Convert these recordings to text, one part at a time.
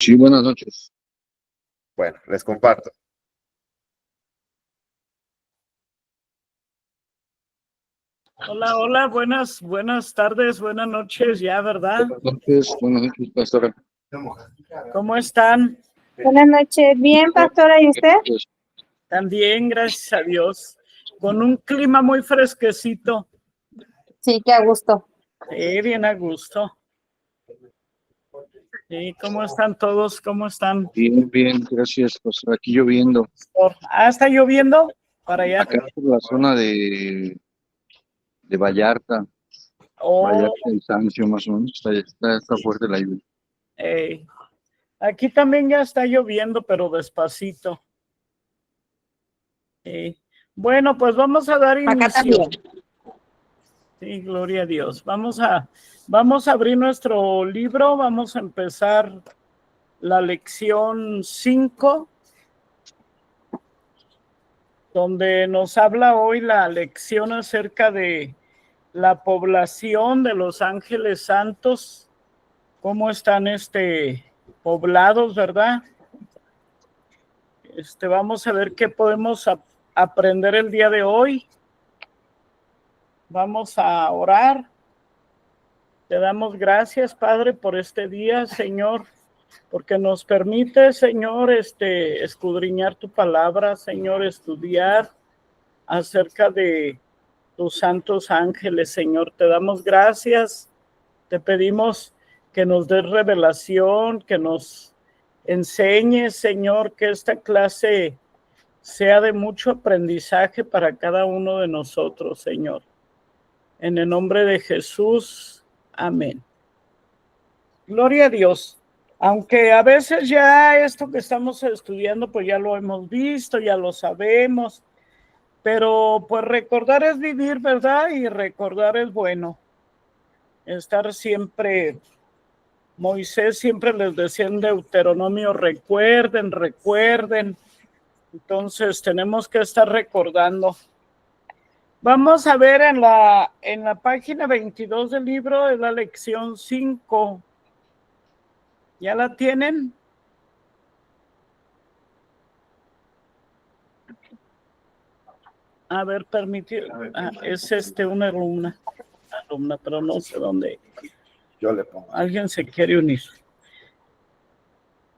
Sí, buenas noches. Bueno, les comparto. Hola, buenas tardes, buenas noches, ya, ¿verdad? Buenas noches, pastora. ¿Cómo están? Buenas noches. Bien, pastora, ¿y usted? También, gracias a Dios. Con un clima muy fresquecito. Sí, qué a gusto. Sí, bien a gusto. Sí, ¿cómo están todos? ¿Cómo están? Bien, gracias, pastora. Aquí lloviendo. ¿Está lloviendo? Para allá. Acá por la zona de Vallarta. Vallarta y Sancio, más o menos. Está fuerte la lluvia. Aquí también ya está lloviendo, pero despacito. Bueno, pues vamos a dar inicio. Acá también. Sí, gloria a Dios. Vamos a abrir nuestro libro. Vamos a empezar la lección 5, donde nos habla hoy la lección acerca de la población de los ángeles santos, cómo están poblados, ¿verdad? Vamos a ver qué podemos aprender el día de hoy. Vamos a orar. Te damos gracias, Padre, por este día, Señor, porque nos permite, Señor, escudriñar tu palabra, Señor, estudiar acerca de tus santos ángeles, Señor. Te damos gracias, te pedimos que nos des revelación, que nos enseñes, Señor, que esta clase sea de mucho aprendizaje para cada uno de nosotros, Señor. En el nombre de Jesús, amén. Gloria a Dios. Aunque a veces ya esto que estamos estudiando, pues ya lo hemos visto, ya lo sabemos, pero pues recordar es vivir, ¿verdad? Y recordar es bueno. Estar siempre, Moisés siempre les decía en Deuteronomio, recuerden. Entonces tenemos que estar recordando. Vamos a ver en la página 22 del libro, es la lección 5. ¿Ya la tienen? A ver, permitir. Es una alumna, pero no sé dónde. Yo le pongo. Alguien se quiere unir.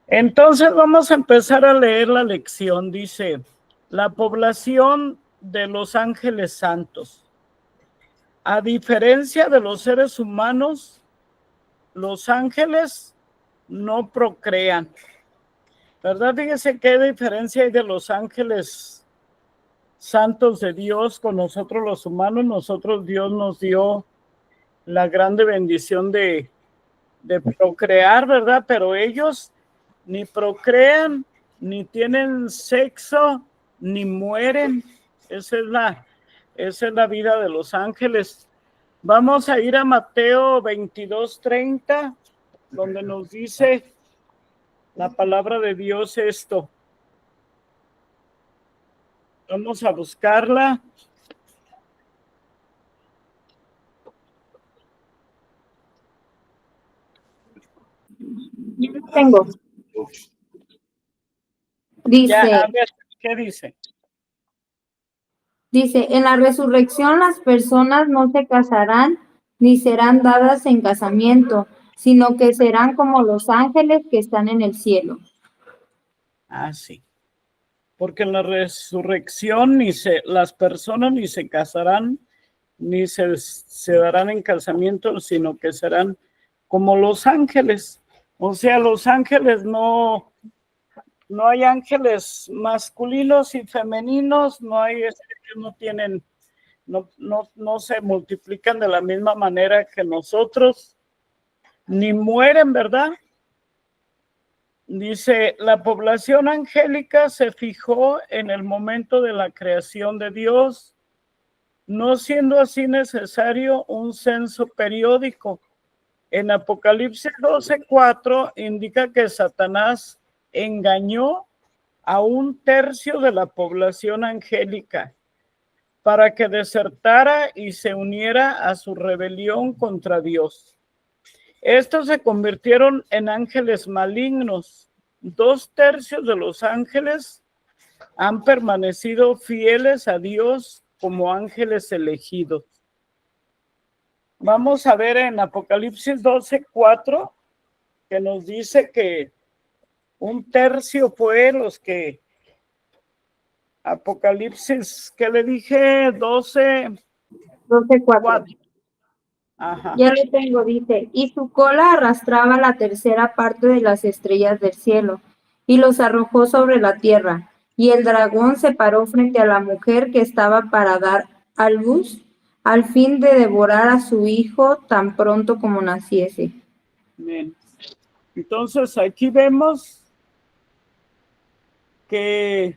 Entonces vamos a empezar a leer la lección. Dice, la población de los ángeles santos. A diferencia de los seres humanos, los ángeles no procrean. ¿Verdad? Fíjese qué diferencia hay de los ángeles santos de Dios con nosotros los humanos. Nosotros Dios nos dio la grande bendición de procrear, ¿verdad? Pero ellos ni procrean, ni tienen sexo, ni mueren. Esa es la vida de los ángeles. Vamos a ir a Mateo 22:30, donde nos dice la palabra de Dios esto. Vamos a buscarla. Yo lo tengo. Dice, Ya, a ver, ¿qué dice? Dice, en la resurrección las personas no se casarán ni serán dadas en casamiento, sino que serán como los ángeles que están en el cielo. Sí. Porque en la resurrección las personas ni se casarán, ni se darán en casamiento, sino que serán como los ángeles. O sea, los ángeles no hay ángeles masculinos y femeninos, no hay, no tienen, no se multiplican de la misma manera que nosotros, ni mueren, ¿verdad? Dice, la población angélica se fijó en el momento de la creación de Dios, no siendo así necesario un censo periódico. En Apocalipsis 12:4 indica que Satanás engañó a 1/3 de la población angélica para que desertara y se uniera a su rebelión contra Dios. Estos se convirtieron en ángeles malignos. 2/3 de los ángeles han permanecido fieles a Dios como ángeles elegidos. Vamos a ver en Apocalipsis 12:4, que nos dice que 1/3 fue los que Apocalipsis, ¿qué le dije? 12:4. Ajá. Ya lo tengo, dice, y su cola arrastraba la tercera parte de las estrellas del cielo, y los arrojó sobre la tierra. Y el dragón se paró frente a la mujer que estaba para dar a luz, al fin de devorar a su hijo tan pronto como naciese. Bien. Entonces aquí vemos que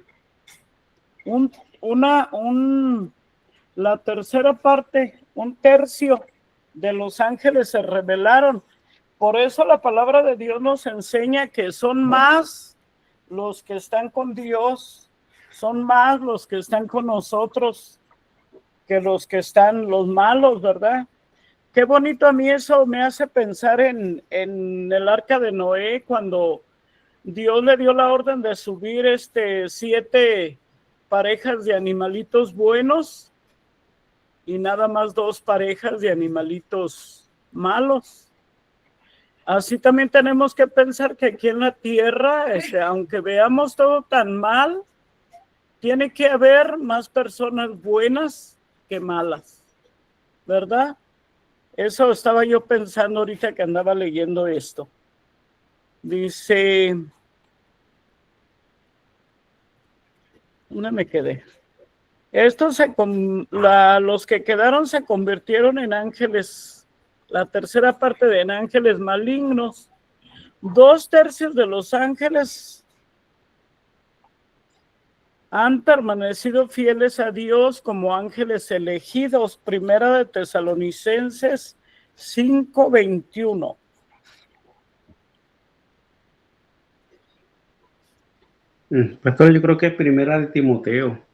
la tercera parte, 1/3 de los ángeles se rebelaron. Por eso la palabra de Dios nos enseña que son más los que están con Dios, son más los que están con nosotros que los que están los malos, ¿verdad? Qué bonito, a mí eso me hace pensar en el arca de Noé, cuando Dios le dio la orden de subir 7 parejas de animalitos buenos y nada más 2 parejas de animalitos malos. Así también tenemos que pensar que aquí en la tierra, aunque veamos todo tan mal, tiene que haber más personas buenas que malas, ¿verdad? Eso estaba yo pensando ahorita que andaba leyendo esto. Dice, ¿dónde me quedé? Los que quedaron se convirtieron en ángeles, la tercera parte de en ángeles malignos. 2/3 de los ángeles han permanecido fieles a Dios como ángeles elegidos. Primera de Tesalonicenses 5:21. Pastor, yo creo que es Primera de Timoteo.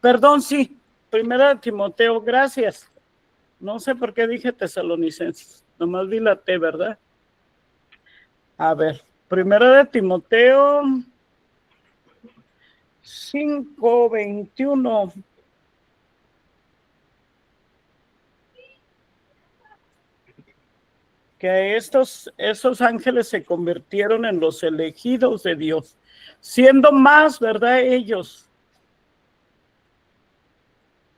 Perdón, sí. Primera de Timoteo, gracias. No sé por qué dije Tesalonicenses. Nomás vi la T, ¿verdad? A ver, Primera de Timoteo 5:21. Que esos ángeles se convirtieron en los elegidos de Dios, siendo más, ¿verdad? Ellos.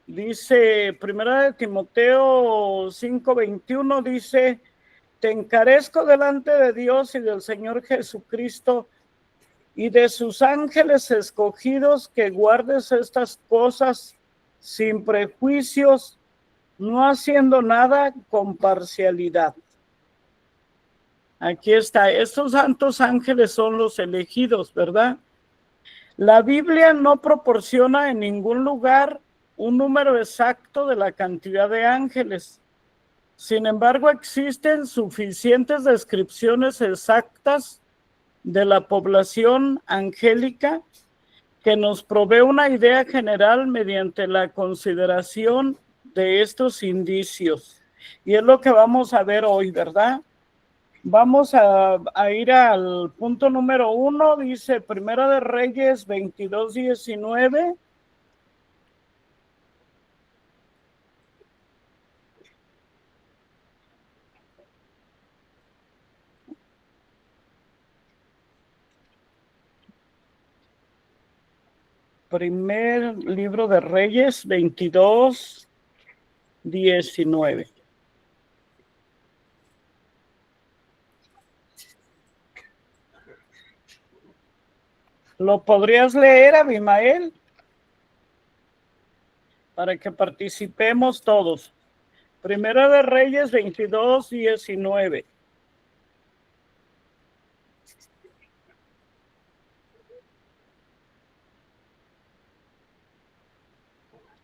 Dice, Primera de Timoteo 5:21, dice, te encarezco delante de Dios y del Señor Jesucristo y de sus ángeles escogidos, que guardes estas cosas sin prejuicios, no haciendo nada con parcialidad. Aquí está, estos santos ángeles son los elegidos, ¿verdad? La Biblia no proporciona en ningún lugar un número exacto de la cantidad de ángeles. Sin embargo, existen suficientes descripciones exactas de la población angélica que nos provee una idea general mediante la consideración de estos indicios. Y es lo que vamos a ver hoy, ¿verdad? Vamos a ir al punto número 1, dice Primera de Reyes 22:19. Primer libro de Reyes 22:19. ¿Lo podrías leer, Abimael? Para que participemos todos. Primera de Reyes 22:19.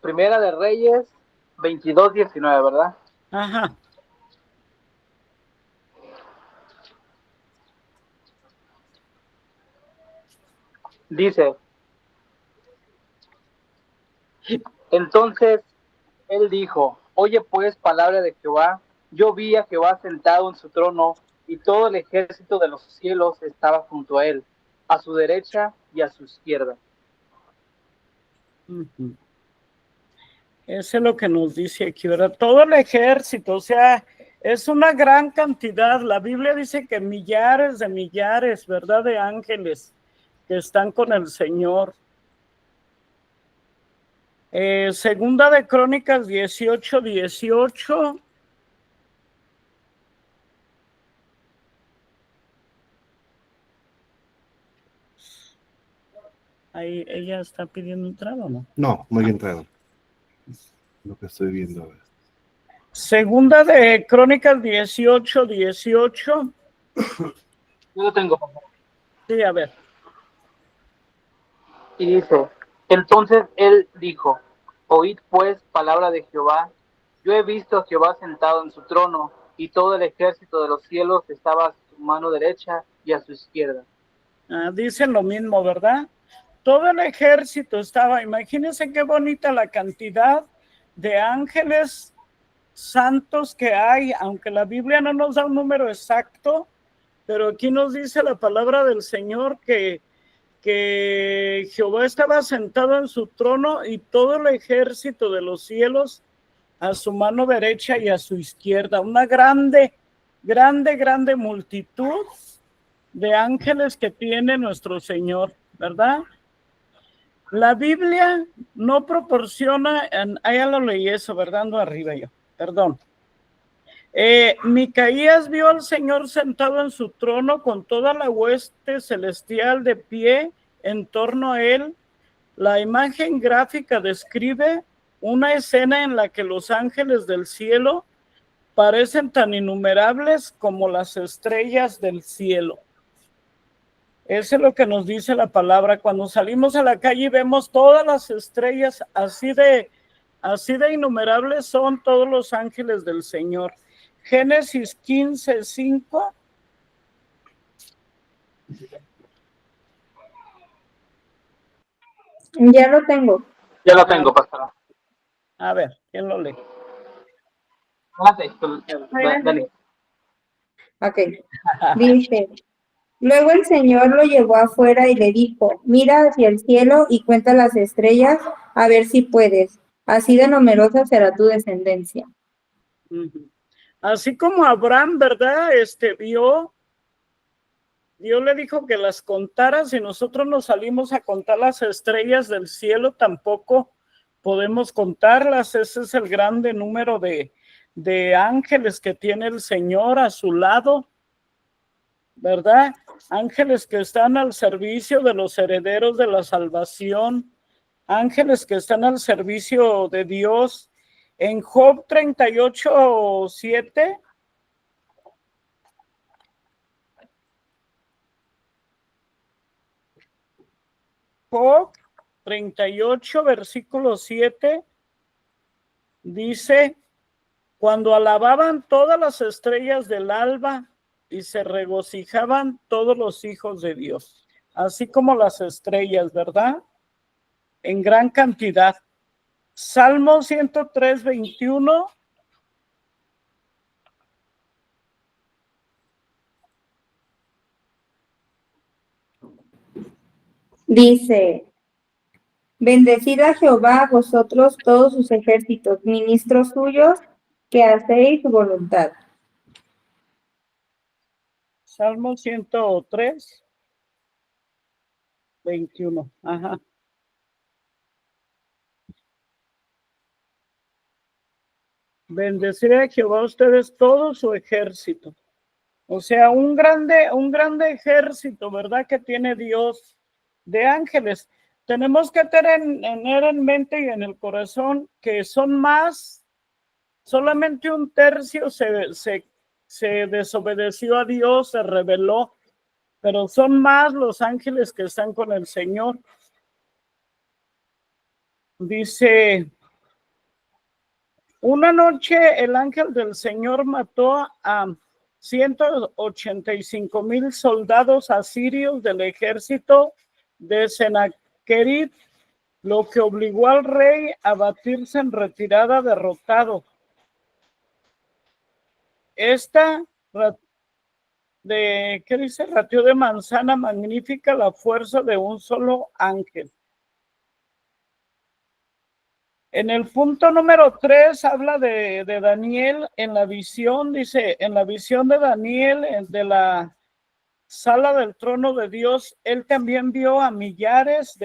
Primera de Reyes 22:19, ¿verdad? Ajá. Dice, entonces él dijo, oye pues palabra de Jehová, yo vi a Jehová sentado en su trono, y todo el ejército de los cielos estaba junto a él, a su derecha y a su izquierda. Ujú. Eso es lo que nos dice aquí, ¿verdad? Todo el ejército, o sea, es una gran cantidad. La Biblia dice que millares de millares, ¿verdad? De ángeles que están con el Señor. Segunda de Crónicas 18:18. Ahí ella está pidiendo entrar, ¿o no? No, no hay entrado. Lo que estoy viendo. A ver. Segunda de Crónicas 18:18. Yo lo tengo. Sí, a ver. Y dice, entonces él dijo, oíd pues palabra de Jehová, yo he visto a Jehová sentado en su trono, y todo el ejército de los cielos estaba a su mano derecha y a su izquierda. Dicen lo mismo, ¿verdad? Todo el ejército estaba, imagínense qué bonita la cantidad de ángeles santos que hay, aunque la Biblia no nos da un número exacto, pero aquí nos dice la palabra del Señor que Jehová estaba sentado en su trono y todo el ejército de los cielos a su mano derecha y a su izquierda. Una grande multitud de ángeles que tiene nuestro Señor, ¿verdad? La Biblia no proporciona, ya lo leí eso, ¿verdad? Ando arriba yo, perdón. Micaías vio al Señor sentado en su trono con toda la hueste celestial de pie en torno a él. La imagen gráfica describe una escena en la que los ángeles del cielo parecen tan innumerables como las estrellas del cielo. Eso es lo que nos dice la palabra. Cuando salimos a la calle y vemos todas las estrellas, así de innumerables son todos los ángeles del Señor. Génesis 15:5. Ya lo tengo. Ya lo tengo, pastora. A ver, ¿quién lo lee? Dale. Ok. Dice, luego el Señor lo llevó afuera y le dijo, mira hacia el cielo y cuenta las estrellas, a ver si puedes. Así de numerosa será tu descendencia. Así como Abraham, ¿verdad? Dios le dijo que las contara. Si nosotros nos salimos a contar las estrellas del cielo, tampoco podemos contarlas. Ese es el grande número de ángeles que tiene el Señor a su lado, ¿verdad? Ángeles que están al servicio de los herederos de la salvación, ángeles que están al servicio de Dios. En Job 38:7. Job 38, versículo 7, dice, cuando alababan todas las estrellas del alba y se regocijaban todos los hijos de Dios, así como las estrellas, ¿verdad? En gran cantidad. Salmo 103:21. Dice, bendecid a Jehová vosotros todos sus ejércitos, ministros suyos, que hacéis su voluntad. Salmo 103:21. Ajá. Bendeciré a Jehová a ustedes todo su ejército. O sea, un grande ejército, ¿verdad? Que tiene Dios de ángeles. Tenemos que tener en mente y en el corazón que son más, solamente un tercio se desobedeció a Dios, se rebeló, pero son más los ángeles que están con el Señor. Dice, una noche el ángel del Señor mató a 185,000 soldados asirios del ejército de Sennacherib, lo que obligó al rey a batirse en retirada derrotado. esta ¿qué dice? Ratio de manzana magnífica la fuerza de un solo ángel. En el punto número 3 habla de Daniel en la visión, dice, en la visión de Daniel de la sala del trono de Dios, él también vio a millares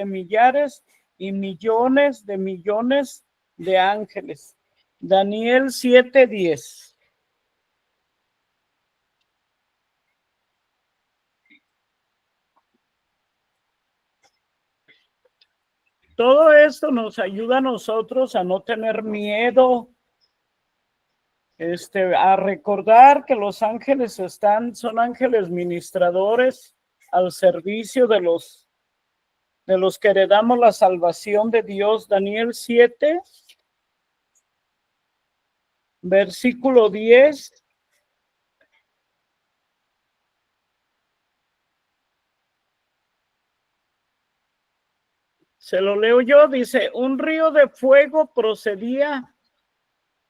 y millones de ángeles. Daniel 7:10. Todo esto nos ayuda a nosotros a no tener miedo, a recordar que los ángeles son ángeles ministradores al servicio de los que heredamos la salvación de Dios. Daniel 7, versículo 10. Se lo leo yo, dice, un río de fuego procedía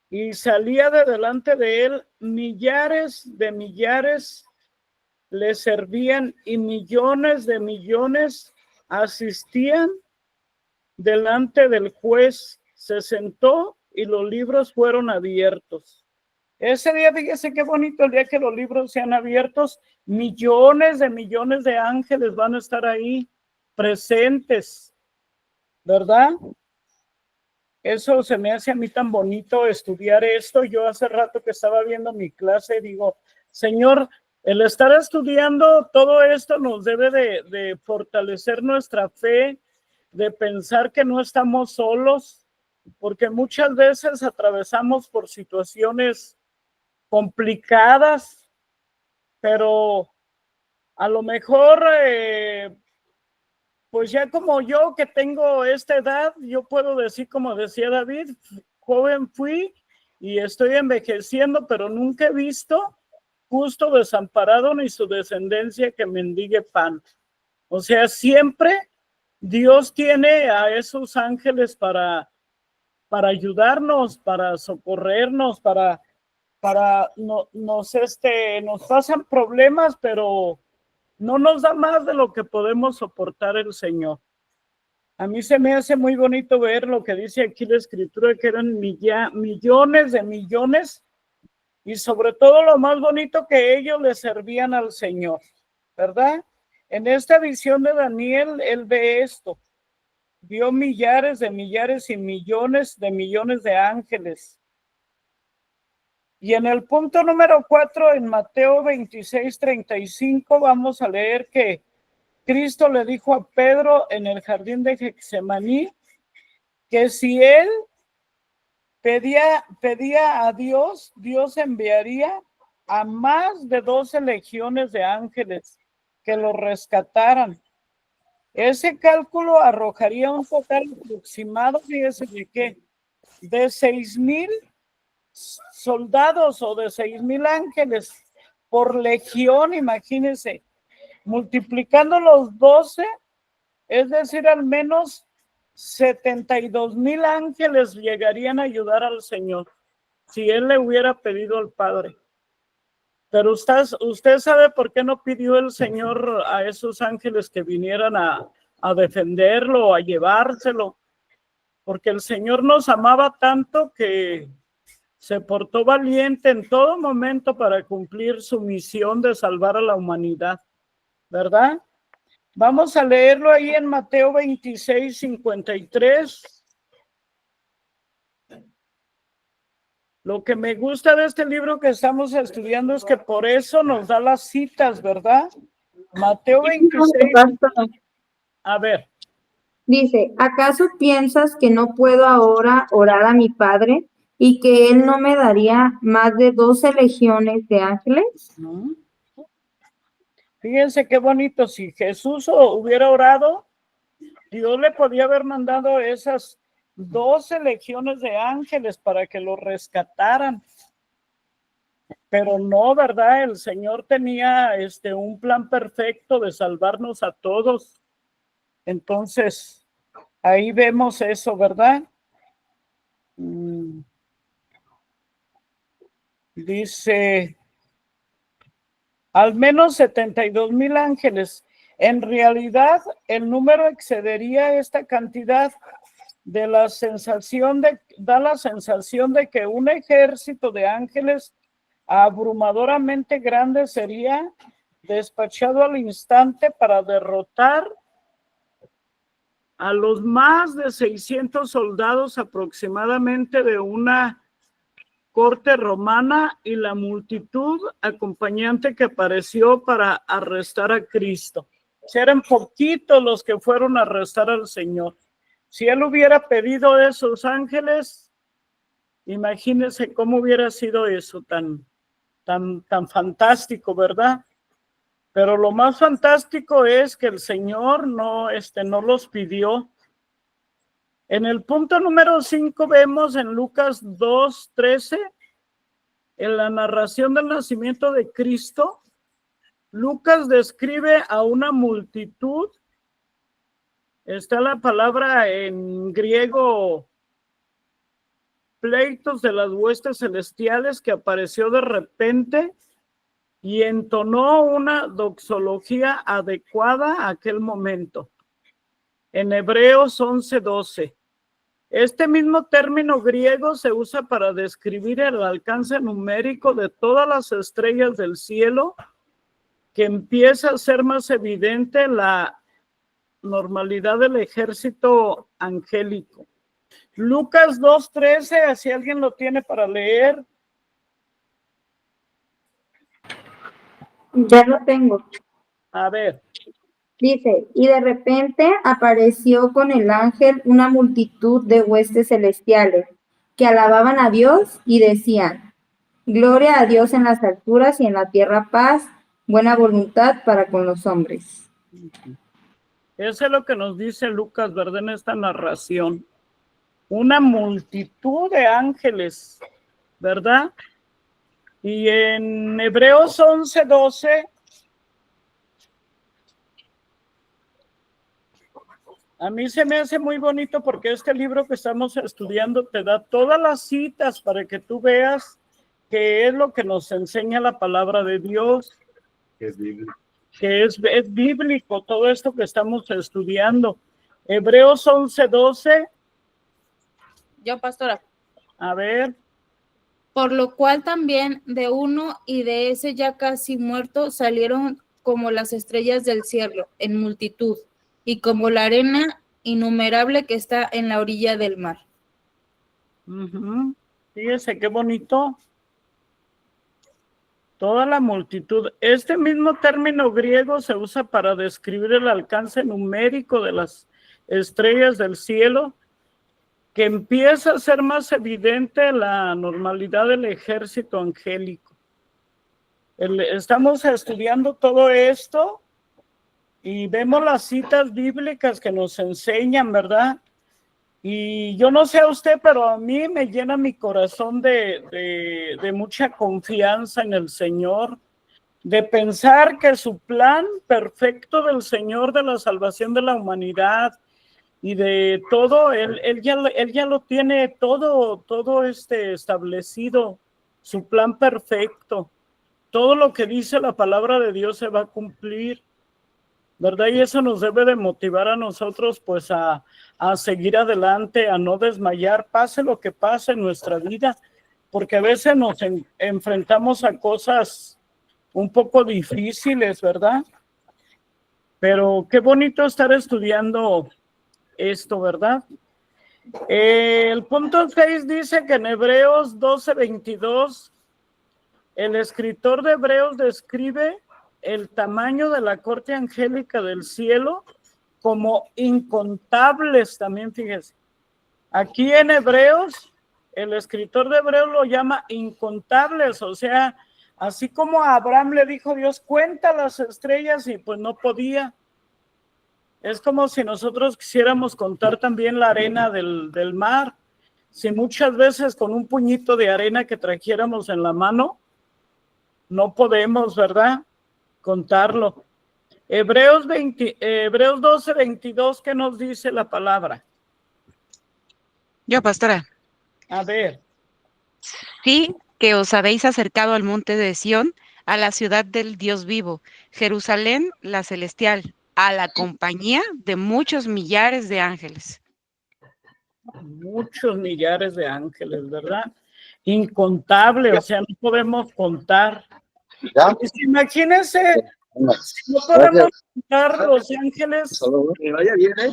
y salía de delante de él, millares le servían y millones de millones asistían delante del juez. Se sentó y los libros fueron abiertos. Ese día, fíjese qué bonito el día que los libros sean abiertos, millones de ángeles van a estar ahí presentes, ¿verdad? Eso se me hace a mí tan bonito estudiar esto. Yo hace rato que estaba viendo mi clase, digo, Señor, el estar estudiando todo esto nos debe de fortalecer nuestra fe, de pensar que no estamos solos, porque muchas veces atravesamos por situaciones complicadas, pero a lo mejor, pues ya como yo que tengo esta edad, yo puedo decir, como decía David, joven fui y estoy envejeciendo, pero nunca he visto justo desamparado ni su descendencia que mendigue pan. O sea, siempre Dios tiene a esos ángeles para ayudarnos, para socorrernos, nos pasan problemas, pero no nos da más de lo que podemos soportar el Señor. A mí se me hace muy bonito ver lo que dice aquí la Escritura, que eran millones de millones, y sobre todo lo más bonito, que ellos le servían al Señor, ¿verdad? En esta visión de Daniel, él ve esto, vio millares y millones de ángeles. Y en el punto número 4, en Mateo 26:35, vamos a leer que Cristo le dijo a Pedro en el jardín de Getsemaní que si él pedía a Dios, Dios enviaría a más de 12 legiones de ángeles que lo rescataran. Ese cálculo arrojaría un total aproximado, fíjese de qué, de 6,000 soldados o de 6,000 ángeles por legión. Imagínense, multiplicando los 12, es decir, al menos 72,000 ángeles llegarían a ayudar al Señor si él le hubiera pedido al Padre. Pero usted sabe por qué no pidió el Señor a esos ángeles que vinieran a defenderlo, a llevárselo, porque el Señor nos amaba tanto que se portó valiente en todo momento para cumplir su misión de salvar a la humanidad, ¿verdad? Vamos a leerlo ahí en Mateo 26:53. Lo que me gusta de este libro que estamos estudiando es que por eso nos da las citas, ¿verdad? Mateo 26. A ver. Dice, ¿acaso piensas que no puedo ahora orar a mi Padre y que Él no me daría más de 12 legiones de ángeles? Fíjense qué bonito, si Jesús hubiera orado, Dios le podía haber mandado esas 12 legiones de ángeles para que lo rescataran. Pero no, ¿verdad? El Señor tenía un plan perfecto de salvarnos a todos. Entonces, ahí vemos eso, ¿verdad? Dice, al menos 72,000 ángeles. En realidad, el número excedería esta cantidad. Da la sensación de que un ejército de ángeles abrumadoramente grande sería despachado al instante para derrotar a los más de 600 soldados aproximadamente de una corte romana y la multitud acompañante que apareció para arrestar a Cristo. Eran poquitos los que fueron a arrestar al Señor. Si él hubiera pedido esos ángeles, imagínense cómo hubiera sido eso tan fantástico, ¿verdad? Pero lo más fantástico es que el Señor no los pidió. En el punto número 5 vemos en Lucas 2:13, en la narración del nacimiento de Cristo, Lucas describe a una multitud. Está la palabra en griego, pleitos de las huestes celestiales, que apareció de repente y entonó una doxología adecuada a aquel momento. En Hebreos 11:12. Este mismo término griego se usa para describir el alcance numérico de todas las estrellas del cielo, que empieza a ser más evidente la normalidad del ejército angélico. Lucas 2:13, si alguien lo tiene para leer. Ya lo tengo. A ver. Dice, y de repente apareció con el ángel una multitud de huestes celestiales que alababan a Dios y decían, gloria a Dios en las alturas y en la tierra paz, buena voluntad para con los hombres. Eso es lo que nos dice Lucas, ¿verdad? En esta narración. Una multitud de ángeles, ¿verdad? Y en Hebreos 11:12, a mí se me hace muy bonito porque este libro que estamos estudiando te da todas las citas para que tú veas qué es lo que nos enseña la palabra de Dios. Es bíblico. Que es bíblico todo esto que estamos estudiando. Hebreos 11:12. Yo, pastora. A ver. Por lo cual también de uno y de ese ya casi muerto salieron como las estrellas del cielo en multitud y como la arena innumerable que está en la orilla del mar. Fíjese qué bonito. Toda la multitud. Este mismo término griego se usa para describir el alcance numérico de las estrellas del cielo, que empieza a ser más evidente la normalidad del ejército angélico. Estamos estudiando todo esto y vemos las citas bíblicas que nos enseñan, ¿verdad? Y yo no sé a usted, pero a mí me llena mi corazón de mucha confianza en el Señor, de pensar que su plan perfecto del Señor de la salvación de la humanidad y de todo, él ya lo tiene todo establecido, su plan perfecto. Todo lo que dice la palabra de Dios se va a cumplir, ¿verdad? Y eso nos debe de motivar a nosotros pues a seguir adelante, a no desmayar, pase lo que pase en nuestra vida, porque a veces nos enfrentamos a cosas un poco difíciles, ¿verdad? Pero qué bonito estar estudiando esto, ¿verdad? El punto 6 dice que en Hebreos 12:22, el escritor de Hebreos describe el tamaño de la corte angélica del cielo como incontables también, fíjese. Aquí en Hebreos, el escritor de Hebreos lo llama incontables, o sea, así como a Abraham le dijo Dios, cuenta las estrellas y pues no podía. Es como si nosotros quisiéramos contar también la arena del mar. Si muchas veces con un puñito de arena que trajéramos en la mano, no podemos, ¿verdad?, contarlo. Hebreos 12:22, ¿qué nos dice la palabra? Yo, pastora. A ver. Sí, que os habéis acercado al monte de Sión, a la ciudad del Dios vivo, Jerusalén la celestial, a la compañía de muchos millares de ángeles. Muchos millares de ángeles, ¿verdad? Incontable, o sea, no podemos contar. ¿Ya? Pues imagínense, si no podemos contar los ángeles. Que vaya bien, ¿eh?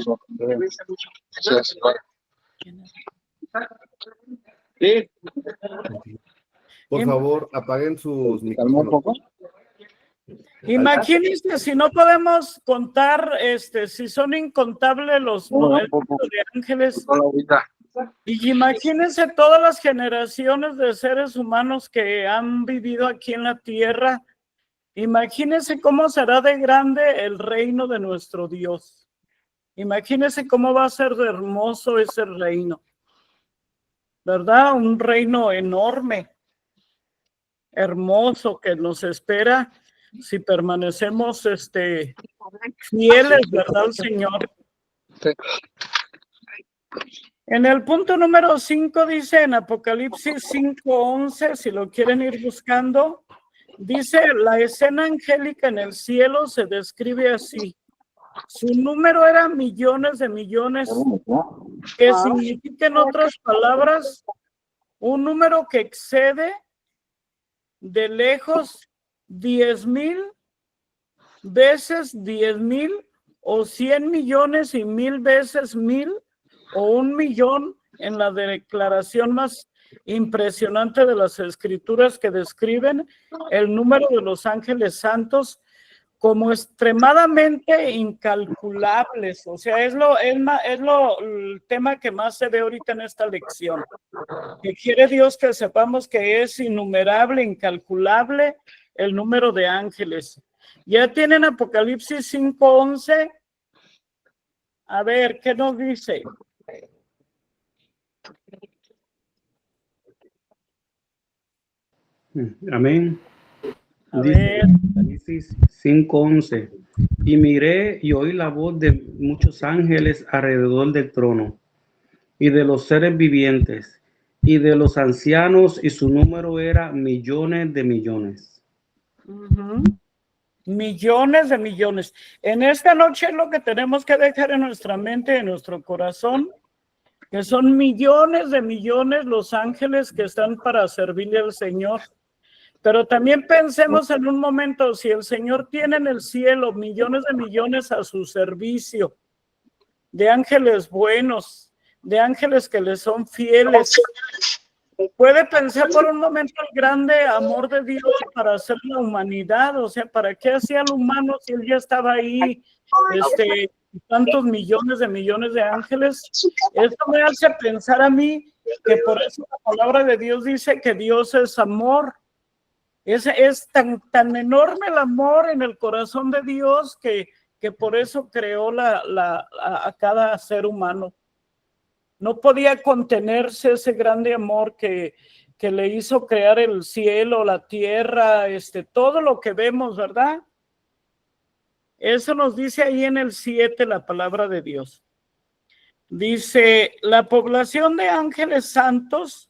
Sí. Por favor, apaguen sus ¿Calmó un micrófonos. poco? Imagínense si no podemos contar, si son incontables los No, el número de ángeles. Hola, ahorita. Y imagínense todas las generaciones de seres humanos que han vivido aquí en la tierra. Imagínense cómo será de grande el reino de nuestro Dios. Imagínense cómo va a ser de hermoso ese reino. ¿Verdad? Un reino enorme, hermoso que nos espera si permanecemos fieles, ¿verdad, al Señor? Sí. En el punto número 5 dice en Apocalipsis 5:11, si lo quieren ir buscando, dice la escena angélica en el cielo se describe así. Su número era millones de millones, que significa en otras palabras un número que excede de lejos 10,000 veces 10,000 o 100 millones y 1,000 veces 1,000 o 1,000,000 en la declaración más impresionante de las escrituras que describen el número de los ángeles santos como extremadamente incalculables. O sea, es el tema que más se ve ahorita en esta lección. Que quiere Dios que sepamos que es innumerable, incalculable el número de ángeles. Ya tienen Apocalipsis 5:11. A ver, ¿qué nos dice? Amén. A Dice ver. Apocalipsis 5:11. Y miré y oí la voz de muchos ángeles alrededor del trono, y de los seres vivientes, y de los ancianos, y su número era millones de millones. Millones de millones. En esta noche es lo que tenemos que dejar en nuestra mente, en nuestro corazón, que son millones de millones los ángeles que están para servirle al Señor. Pero también pensemos en un momento, si el Señor tiene en el cielo millones de millones a su servicio, de ángeles buenos, de ángeles que le son fieles, puede pensar por un momento el grande amor de Dios para hacer la humanidad. O sea, ¿para qué hacía el humano si él ya estaba ahí, tantos millones de ángeles? Esto me hace pensar a mí que por eso la palabra de Dios dice que Dios es amor. Es tan enorme el amor en el corazón de Dios que por eso creó a cada ser humano. No podía contenerse ese grande amor que le hizo crear el cielo, la tierra, todo lo que vemos, ¿verdad? Eso nos dice ahí en el 7 la palabra de Dios. Dice, la población de ángeles santos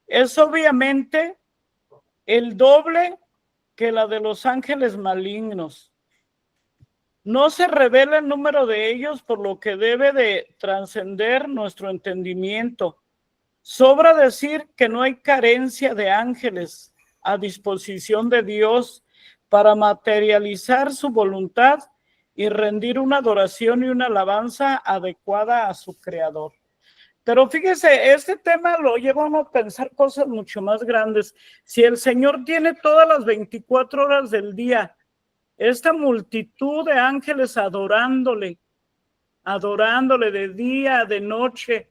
es obviamente el doble que la de los ángeles malignos. No se revela el número de ellos, por lo que debe de trascender nuestro entendimiento. Sobra decir que no hay carencia de ángeles a disposición de Dios para materializar su voluntad y rendir una adoración y una alabanza adecuada a su Creador. Pero fíjese, este tema lo lleva a uno a pensar cosas mucho más grandes. Si el Señor tiene todas las 24 horas del día, esta multitud de ángeles adorándole de día, de noche,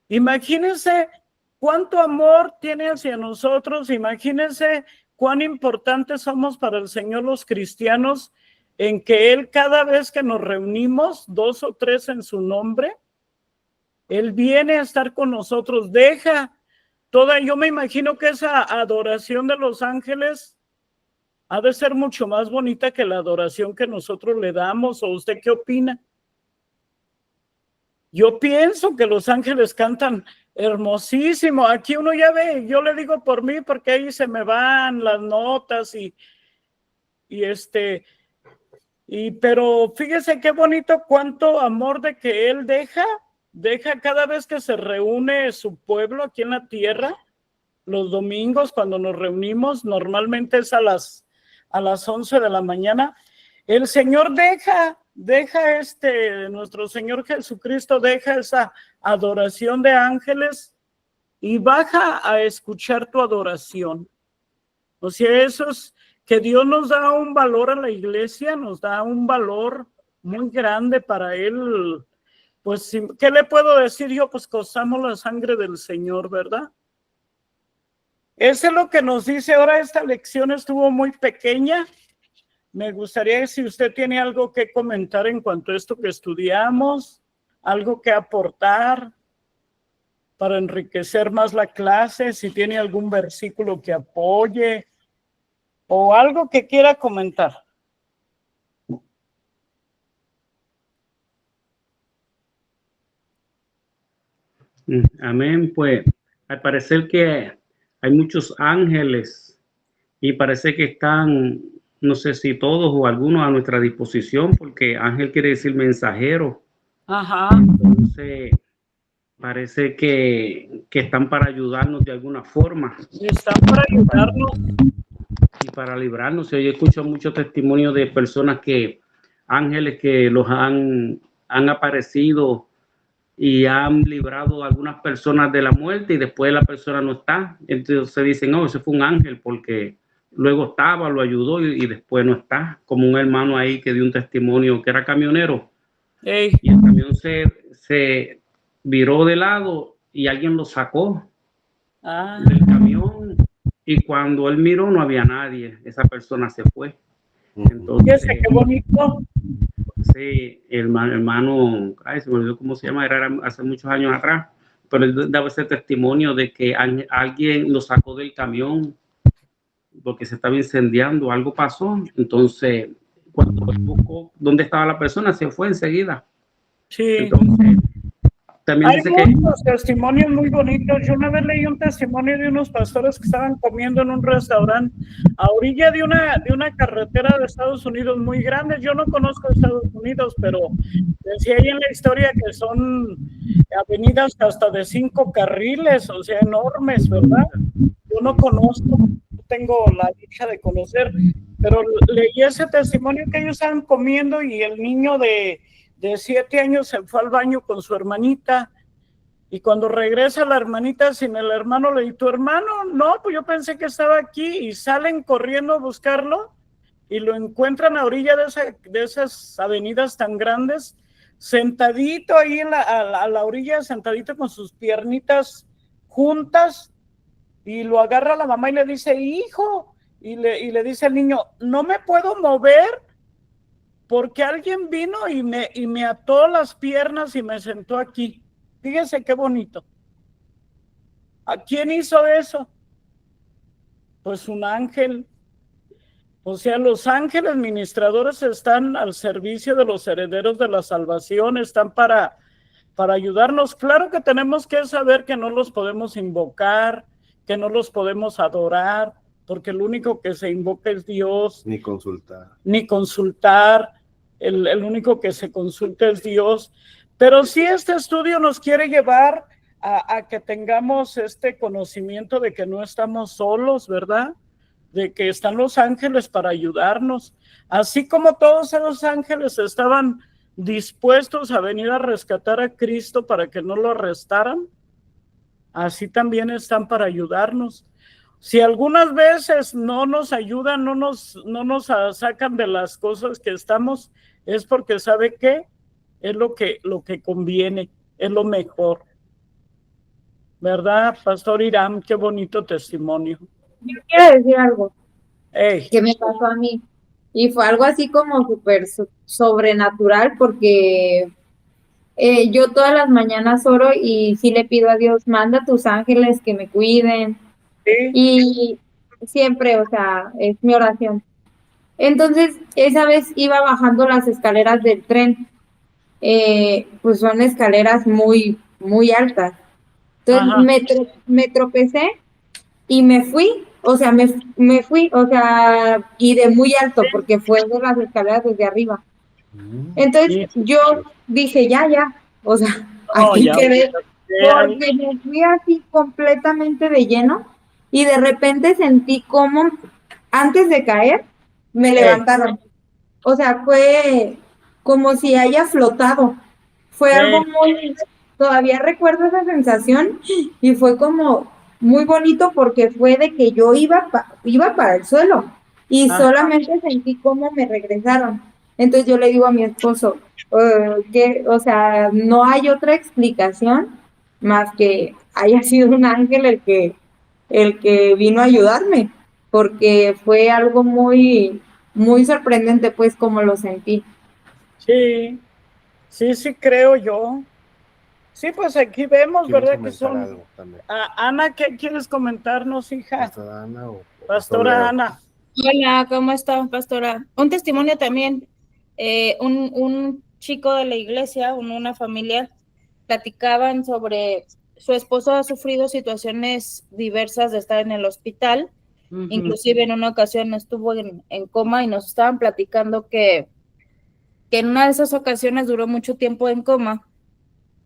imagínense cuánto amor tiene hacia nosotros, imagínense cuán importantes somos para el Señor los cristianos, en que Él cada vez que nos reunimos, 2 o 3 en su nombre, Él viene a estar con nosotros, yo me imagino que esa adoración de los ángeles ha de ser mucho más bonita que la adoración que nosotros le damos. ¿O usted qué opina? Yo pienso que los ángeles cantan hermosísimo. Aquí uno ya ve, yo le digo por mí porque ahí se me van las notas pero fíjese qué bonito cuánto amor de que él deja cada vez que se reúne su pueblo aquí en la tierra. Los domingos cuando nos reunimos, normalmente es a las 11 de la mañana. El Señor deja nuestro Señor Jesucristo deja esa adoración de ángeles y baja a escuchar tu adoración. O sea, eso es que Dios nos da un valor a la iglesia, nos da un valor muy grande para Él. Pues, ¿qué le puedo decir yo? Pues gozamos la sangre del Señor, ¿verdad? Eso es lo que nos dice ahora. Esta lección estuvo muy pequeña. Me gustaría, si usted tiene algo que comentar en cuanto a esto que estudiamos, algo que aportar para enriquecer más la clase, si tiene algún versículo que apoye o algo que quiera comentar. Amén. Pues al parecer que hay muchos ángeles y parece que están, no sé si todos o algunos a nuestra disposición, porque ángel quiere decir mensajero. Ajá. Entonces parece que están para ayudarnos de alguna forma. Están para ayudarnos. Y para librarnos. Yo escucho muchos testimonios de personas ángeles que los han aparecido y han librado a algunas personas de la muerte y después la persona no está. Entonces dicen, no, ese fue un ángel porque luego estaba, lo ayudó y después no está. Como un hermano ahí que dio un testimonio que era camionero. Hey. Y el camión se viró de lado y alguien lo sacó del camión. Y cuando él miró no había nadie, esa persona se fue. Entonces, qué bonito. Sí, el hermano, se me olvidó cómo se llama, era hace muchos años atrás, pero él daba ese testimonio de que alguien lo sacó del camión porque se estaba incendiando, algo pasó. Entonces, cuando buscó dónde estaba la persona, se fue enseguida. Sí. Entonces, también hay dice muchos testimonios muy bonitos. Yo una vez leí un testimonio de unos pastores que estaban comiendo en un restaurante a orilla de una carretera de Estados Unidos muy grande. Yo no conozco Estados Unidos, pero decía ahí en la historia que son avenidas hasta de 5 carriles, o sea, enormes, ¿verdad? Yo no conozco, no tengo la dicha de conocer, pero leí ese testimonio que ellos estaban comiendo y el niño de 7 años se fue al baño con su hermanita y cuando regresa la hermanita sin el hermano le dice, ¿tu hermano? No, pues yo pensé que estaba aquí, y salen corriendo a buscarlo y lo encuentran a orilla de esas avenidas tan grandes, sentadito ahí a la orilla, sentadito con sus piernitas juntas, y lo agarra la mamá y le dice, hijo, y le dice al niño, no me puedo mover porque alguien vino y me ató las piernas y me sentó aquí. Fíjese qué bonito. ¿A quién hizo eso? Pues un ángel. O sea, los ángeles ministradores están al servicio de los herederos de la salvación, están para ayudarnos. Claro que tenemos que saber que no los podemos invocar, que no los podemos adorar, porque el único que se invoca es Dios. Ni consultar. El único que se consulta es Dios. Pero sí, este estudio nos quiere llevar a que tengamos este conocimiento de que no estamos solos, ¿verdad? De que están los ángeles para ayudarnos. Así como todos esos ángeles estaban dispuestos a venir a rescatar a Cristo para que no lo arrestaran, así también están para ayudarnos. Si algunas veces no nos ayudan, no nos sacan de las cosas que estamos, es porque ¿sabe qué? Es lo que conviene, es lo mejor. ¿Verdad, Pastor Irán? Qué bonito testimonio. Yo quiero decir algo Hey. que me pasó a mí, y fue algo así como súper sobrenatural, porque yo todas las mañanas oro y sí le pido a Dios, manda tus ángeles que me cuiden. Sí. Y siempre, o sea, es mi oración. Entonces, esa vez iba bajando las escaleras del tren pues son escaleras muy, muy altas. Entonces Ajá. me tropecé y me fui, o sea, me fui, o sea, y de muy alto, porque fue de las escaleras desde arriba. Entonces Y yo dije, ya, o sea, no, aquí ya, quedé, ahí. porque me fui así completamente de lleno y de repente sentí como antes de caer me levantaron. O sea, fue como si haya flotado. Fue algo muy, todavía recuerdo esa sensación y fue como muy bonito porque fue de que yo iba para el suelo y Ajá. solamente sentí cómo me regresaron. Entonces yo le digo a mi esposo, que, o sea, no hay otra explicación más que haya sido un ángel el que vino a ayudarme, porque fue algo muy, muy sorprendente, pues, como lo sentí. Sí, sí creo yo. Sí, pues aquí vemos, Quiero ¿verdad? Que comentar son... algo también. Ana, ¿qué quieres comentarnos, hija? ¿Pastora Ana o Pastor Pastora Leo? Ana. Hola, ¿cómo está, pastora? Un testimonio también. Un chico de la iglesia, una familia, platicaban sobre su esposo ha sufrido situaciones diversas de estar en el hospital. Inclusive en una ocasión estuvo en coma y nos estaban platicando que en una de esas ocasiones duró mucho tiempo en coma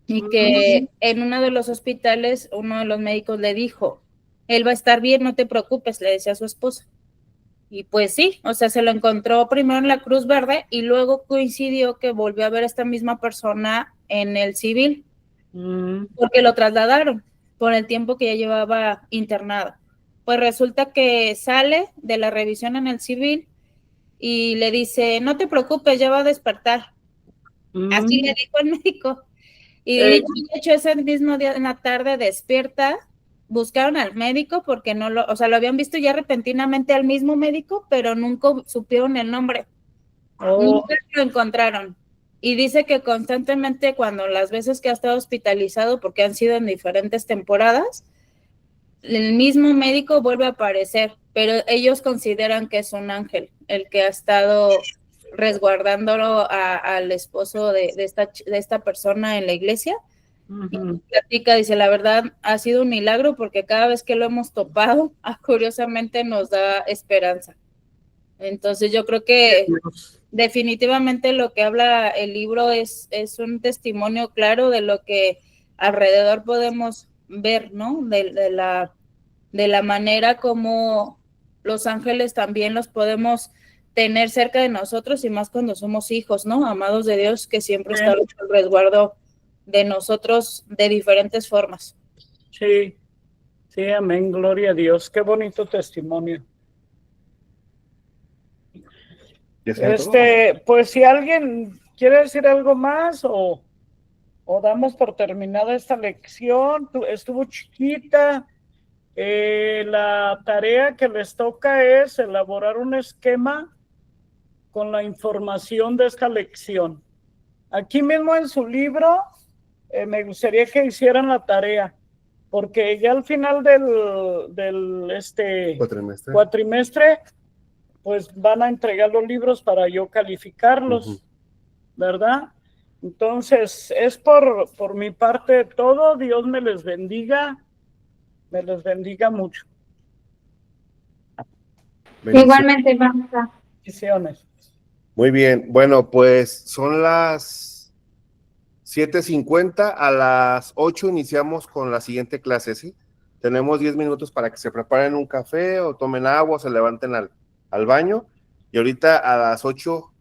y que en uno de los hospitales uno de los médicos le dijo, él va a estar bien, no te preocupes, le decía a su esposa. Y pues sí, o sea, se lo encontró primero en la Cruz Verde y luego coincidió que volvió a ver a esta misma persona en el civil, porque lo trasladaron por el tiempo que ya llevaba internado. Pues resulta que sale de la revisión en el civil y le dice, no te preocupes, ya va a despertar. Así le dijo el médico. Y dicho y hecho, ese mismo día en la tarde despierta, buscaron al médico porque no lo, o sea, lo habían visto ya repentinamente al mismo médico, pero nunca supieron el nombre. Nunca lo encontraron. Y dice que constantemente cuando las veces que ha estado hospitalizado, porque han sido en diferentes temporadas, el mismo médico vuelve a aparecer, pero ellos consideran que es un ángel el que ha estado resguardándolo al esposo de esta persona en la iglesia. Y platica, dice, la verdad ha sido un milagro porque cada vez que lo hemos topado, curiosamente nos da esperanza. Entonces yo creo que definitivamente lo que habla el libro es un testimonio claro de lo que alrededor podemos ver, ¿no? De la manera como los ángeles también los podemos tener cerca de nosotros y más cuando somos hijos, ¿no? Amados de Dios, que siempre está al resguardo de nosotros de diferentes formas. Sí, sí, amén, gloria a Dios. Qué bonito testimonio. Pues si alguien quiere decir algo más o damos por terminada esta lección, estuvo chiquita. La tarea que les toca es elaborar un esquema con la información de esta lección. Aquí mismo en su libro, me gustaría que hicieran la tarea, porque ya al final del cuatrimestre, pues van a entregar los libros para yo calificarlos, ¿verdad? Entonces, es por mi parte todo. Dios me les bendiga mucho. Igualmente, vamos a... Bendiciones. Muy bien, bueno, pues son las 7:50, a las 8 iniciamos con la siguiente clase, ¿sí? Tenemos 10 minutos para que se preparen un café o tomen agua o se levanten al baño y ahorita a las 8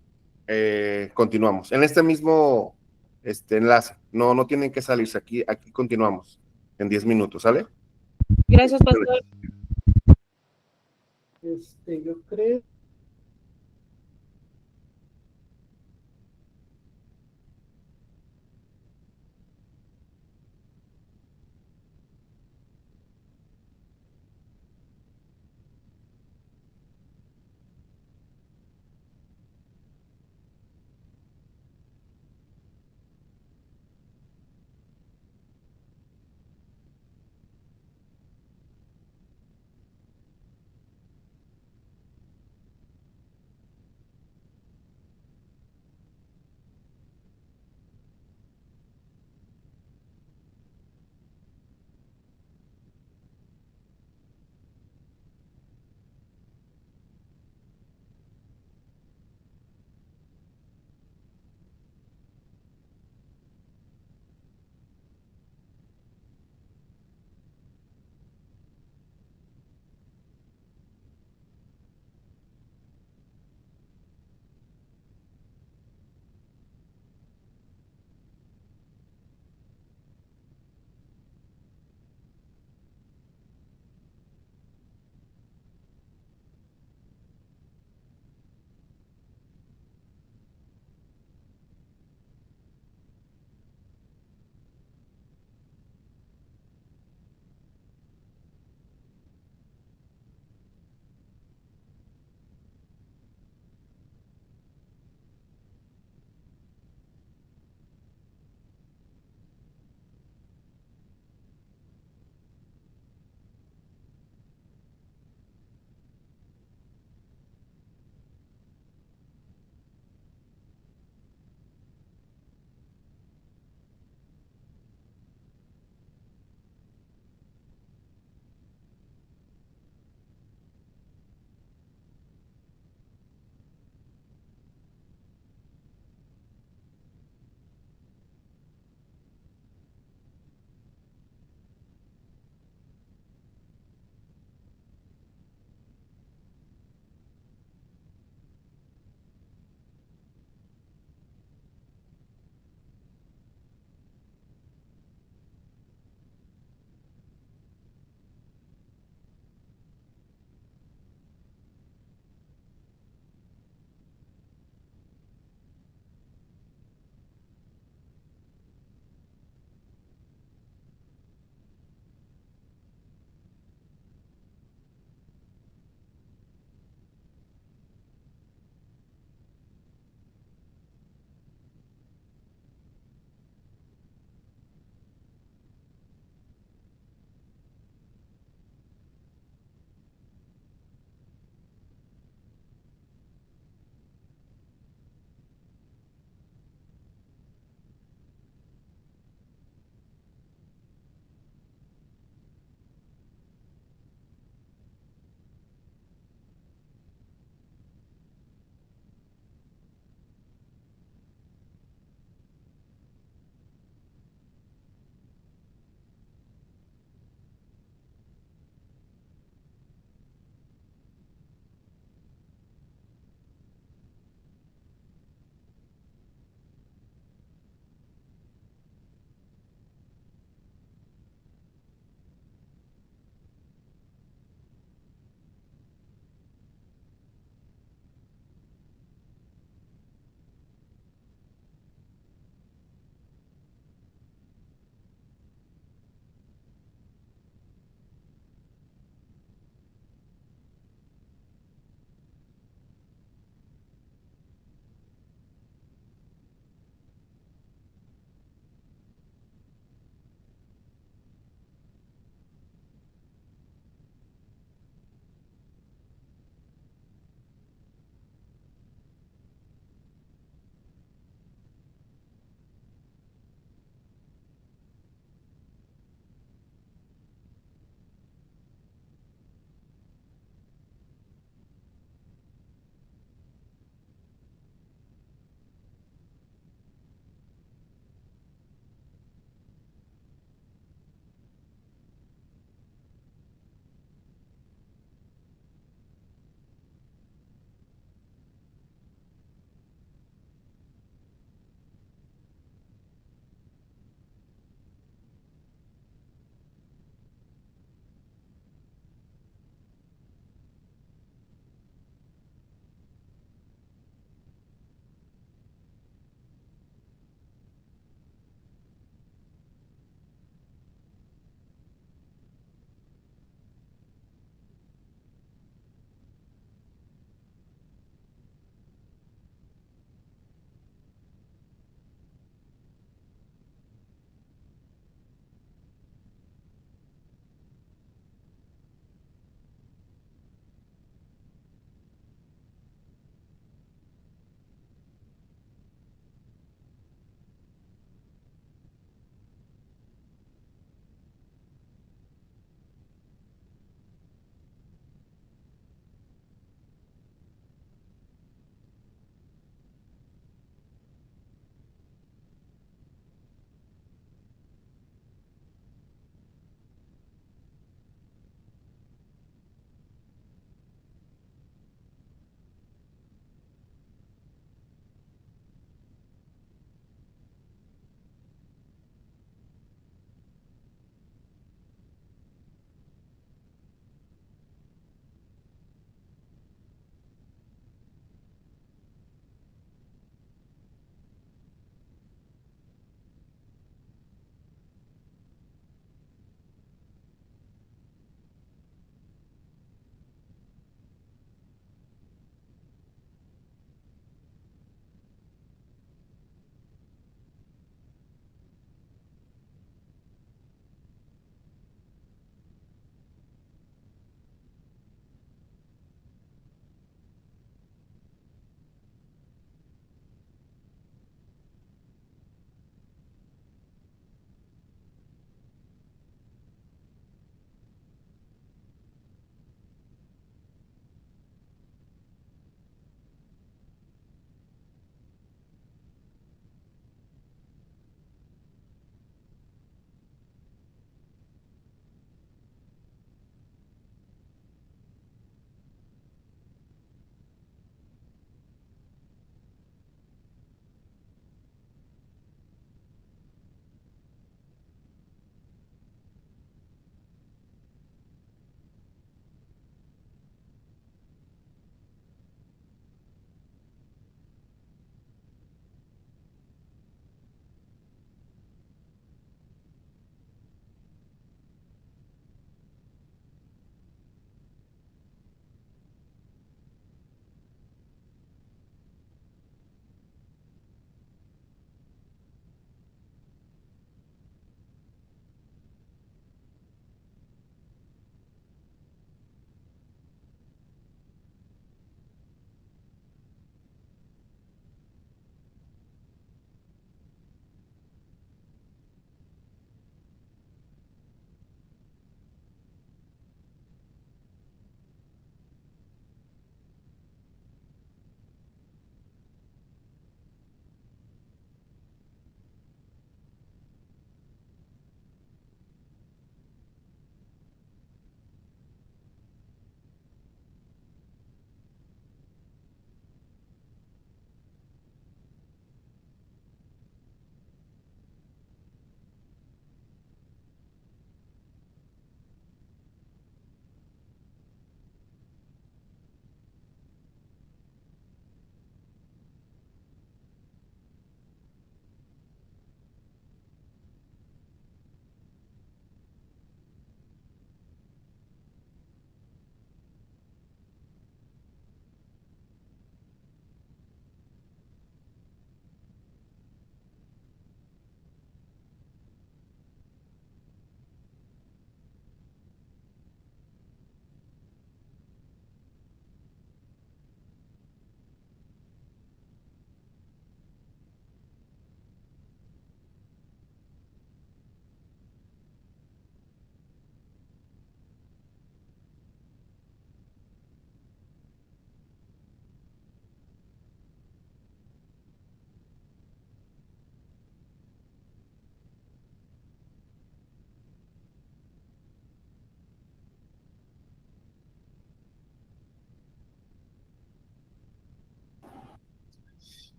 continuamos. En este mismo enlace, no tienen que salirse, aquí continuamos en 10 minutos, ¿sale? Gracias, pastor. Yo creo...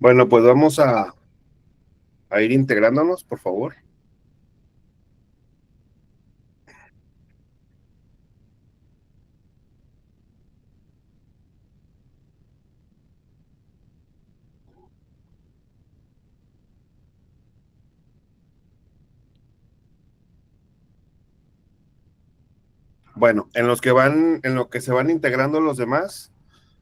Bueno, pues vamos a ir integrándonos, por favor. Bueno, en lo que se van integrando los demás,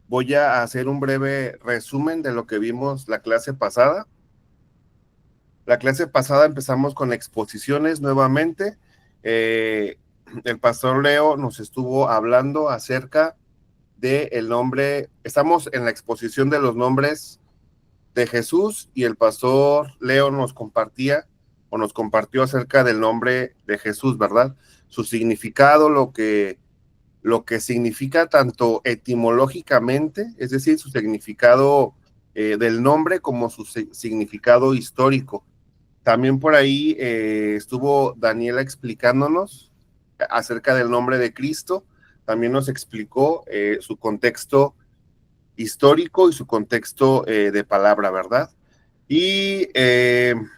voy a hacer un breve resumen de lo que vimos la clase pasada. La clase pasada empezamos con exposiciones nuevamente. El pastor Leo nos estuvo hablando acerca del nombre, estamos en la exposición de los nombres de Jesús y el pastor Leo nos compartió acerca del nombre de Jesús, ¿verdad? Su significado, lo que significa tanto etimológicamente, es decir, su significado del nombre como su significado histórico. También por ahí estuvo Daniela explicándonos acerca del nombre de Cristo, también nos explicó su contexto histórico y su contexto de palabra, ¿verdad? Y el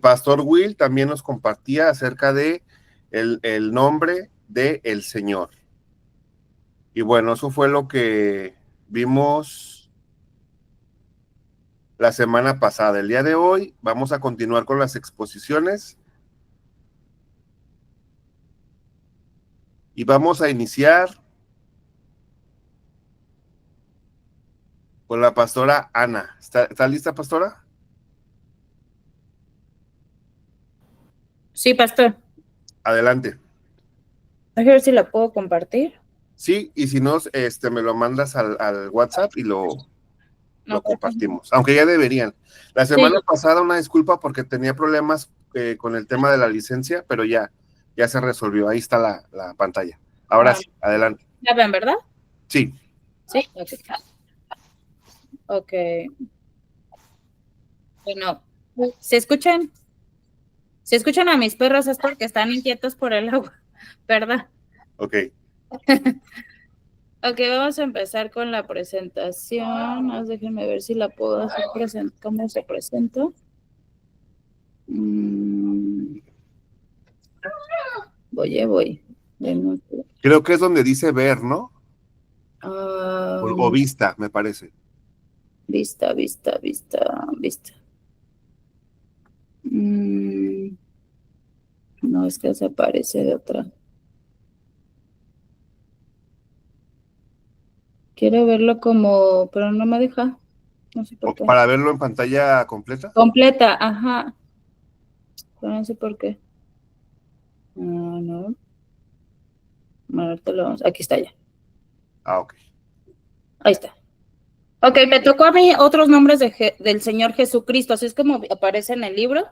pastor Will también nos compartía acerca de el nombre de el Señor. Y bueno, eso fue lo que vimos la semana pasada. El día de hoy vamos a continuar con las exposiciones y vamos a iniciar con la pastora Ana. ¿Está lista, pastora? Sí, pastor. Adelante. A ver si la puedo compartir. Sí, y si no, me lo mandas al WhatsApp y lo compartimos, aunque ya deberían. La semana pasada, una disculpa porque tenía problemas con el tema de la licencia, pero ya se resolvió. Ahí está la pantalla. Ahora sí, adelante. ¿Ya ven, verdad? Sí. Sí, ok. Bueno, ¿se escuchan a mis perros? Es porque están inquietos por el agua, ¿verdad? Ok. Ok, vamos a empezar con la presentación. Déjenme ver si la puedo hacer cómo se presenta. Voy. Creo que es donde dice ver, ¿no? O vista, me parece. Vista. No, es que se parece de otra. Quiero verlo como, pero no me deja. No sé por qué. ¿Para verlo en pantalla completa? Completa, ajá. Pero no sé por qué. No. Aquí está ya. Ok. Ahí está. Ok, me tocó a mí otros nombres del Señor Jesucristo, así es como aparece en el libro.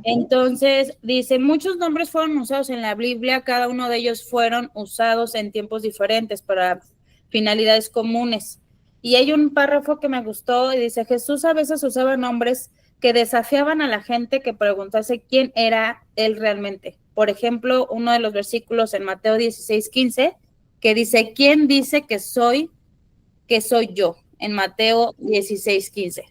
Entonces, dice, muchos nombres fueron usados en la Biblia, cada uno de ellos fueron usados en tiempos diferentes para finalidades comunes. Y hay un párrafo que me gustó y dice, Jesús a veces usaba nombres que desafiaban a la gente que preguntase quién era él realmente. Por ejemplo, uno de los versículos en Mateo 16:15, que dice, ¿quién dice que soy yo? En Mateo 16:15.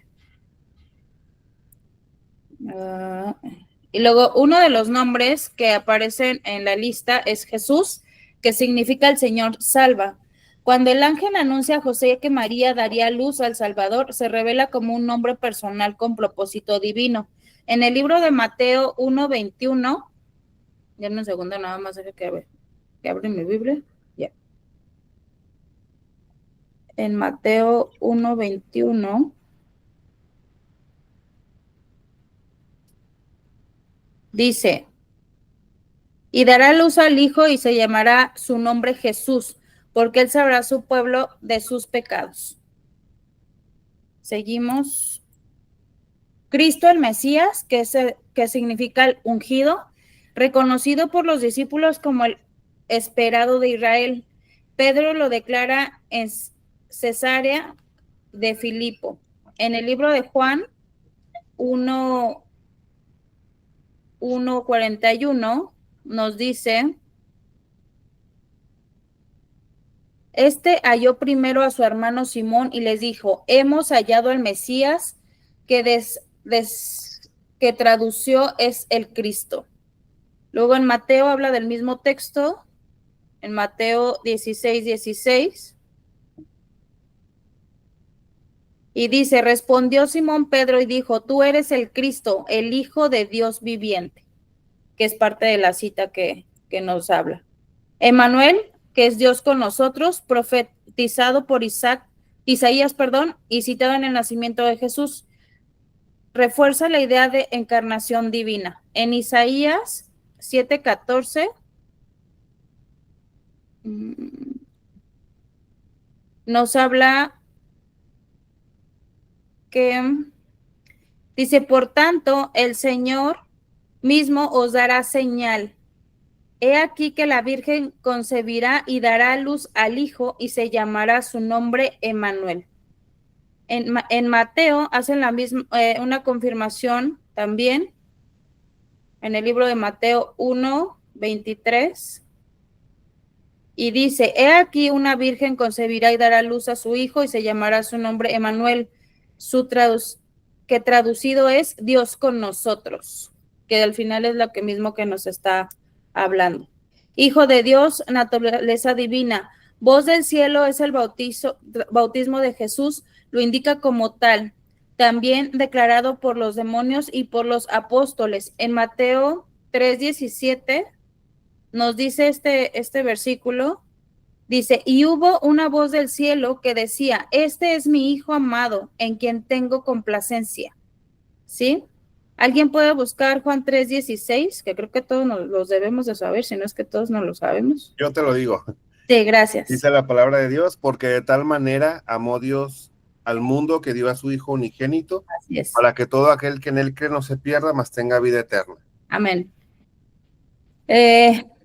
Y luego uno de los nombres que aparecen en la lista es Jesús, que significa el Señor salva. Cuando el ángel anuncia a José que María daría luz al Salvador, se revela como un nombre personal con propósito divino. En el libro de Mateo 1:21, ya en un segundo nada más deje que abre mi Biblia. Ya. En Mateo 1:21 dice, y dará luz al Hijo y se llamará su nombre Jesús, porque él sabrá a su pueblo de sus pecados. Seguimos. Cristo el Mesías, que significa el ungido, reconocido por los discípulos como el esperado de Israel. Pedro lo declara en Cesarea de Filipo. En el libro de Juan 1:41 nos dice, Este halló primero a su hermano Simón y les dijo, hemos hallado al Mesías, que que tradució es el Cristo. Luego en Mateo habla del mismo texto, en Mateo 16:16. Y dice, respondió Simón Pedro y dijo, tú eres el Cristo, el Hijo de Dios viviente, que es parte de la cita que nos habla. Emmanuel, que es Dios con nosotros, profetizado por Isaías, y citado en el nacimiento de Jesús, refuerza la idea de encarnación divina. En Isaías 7:14 nos habla que dice, por tanto, el Señor mismo os dará señal. He aquí que la Virgen concebirá y dará a luz al Hijo y se llamará su nombre Emmanuel. En Mateo hacen la misma, una confirmación también, en el libro de Mateo 1:23, y dice, he aquí una virgen concebirá y dará luz a su hijo y se llamará su nombre Emmanuel, que traducido es Dios con nosotros, que al final es lo que mismo que nos está hablando. Hijo de Dios, naturaleza divina, voz del cielo es el bautismo de Jesús, lo indica como tal, también declarado por los demonios y por los apóstoles. En Mateo 3:17 nos dice este versículo, dice, y hubo una voz del cielo que decía, este es mi hijo amado, en quien tengo complacencia. ¿Sí? ¿Alguien puede buscar Juan 3:16? Que creo que todos nos los debemos de saber, si no es que todos no lo sabemos. Yo te lo digo. Sí, gracias. Dice la palabra de Dios, porque de tal manera amó Dios al mundo que dio a su Hijo unigénito, Así es. para que todo aquel que en él cree no se pierda, mas tenga vida eterna. Amén.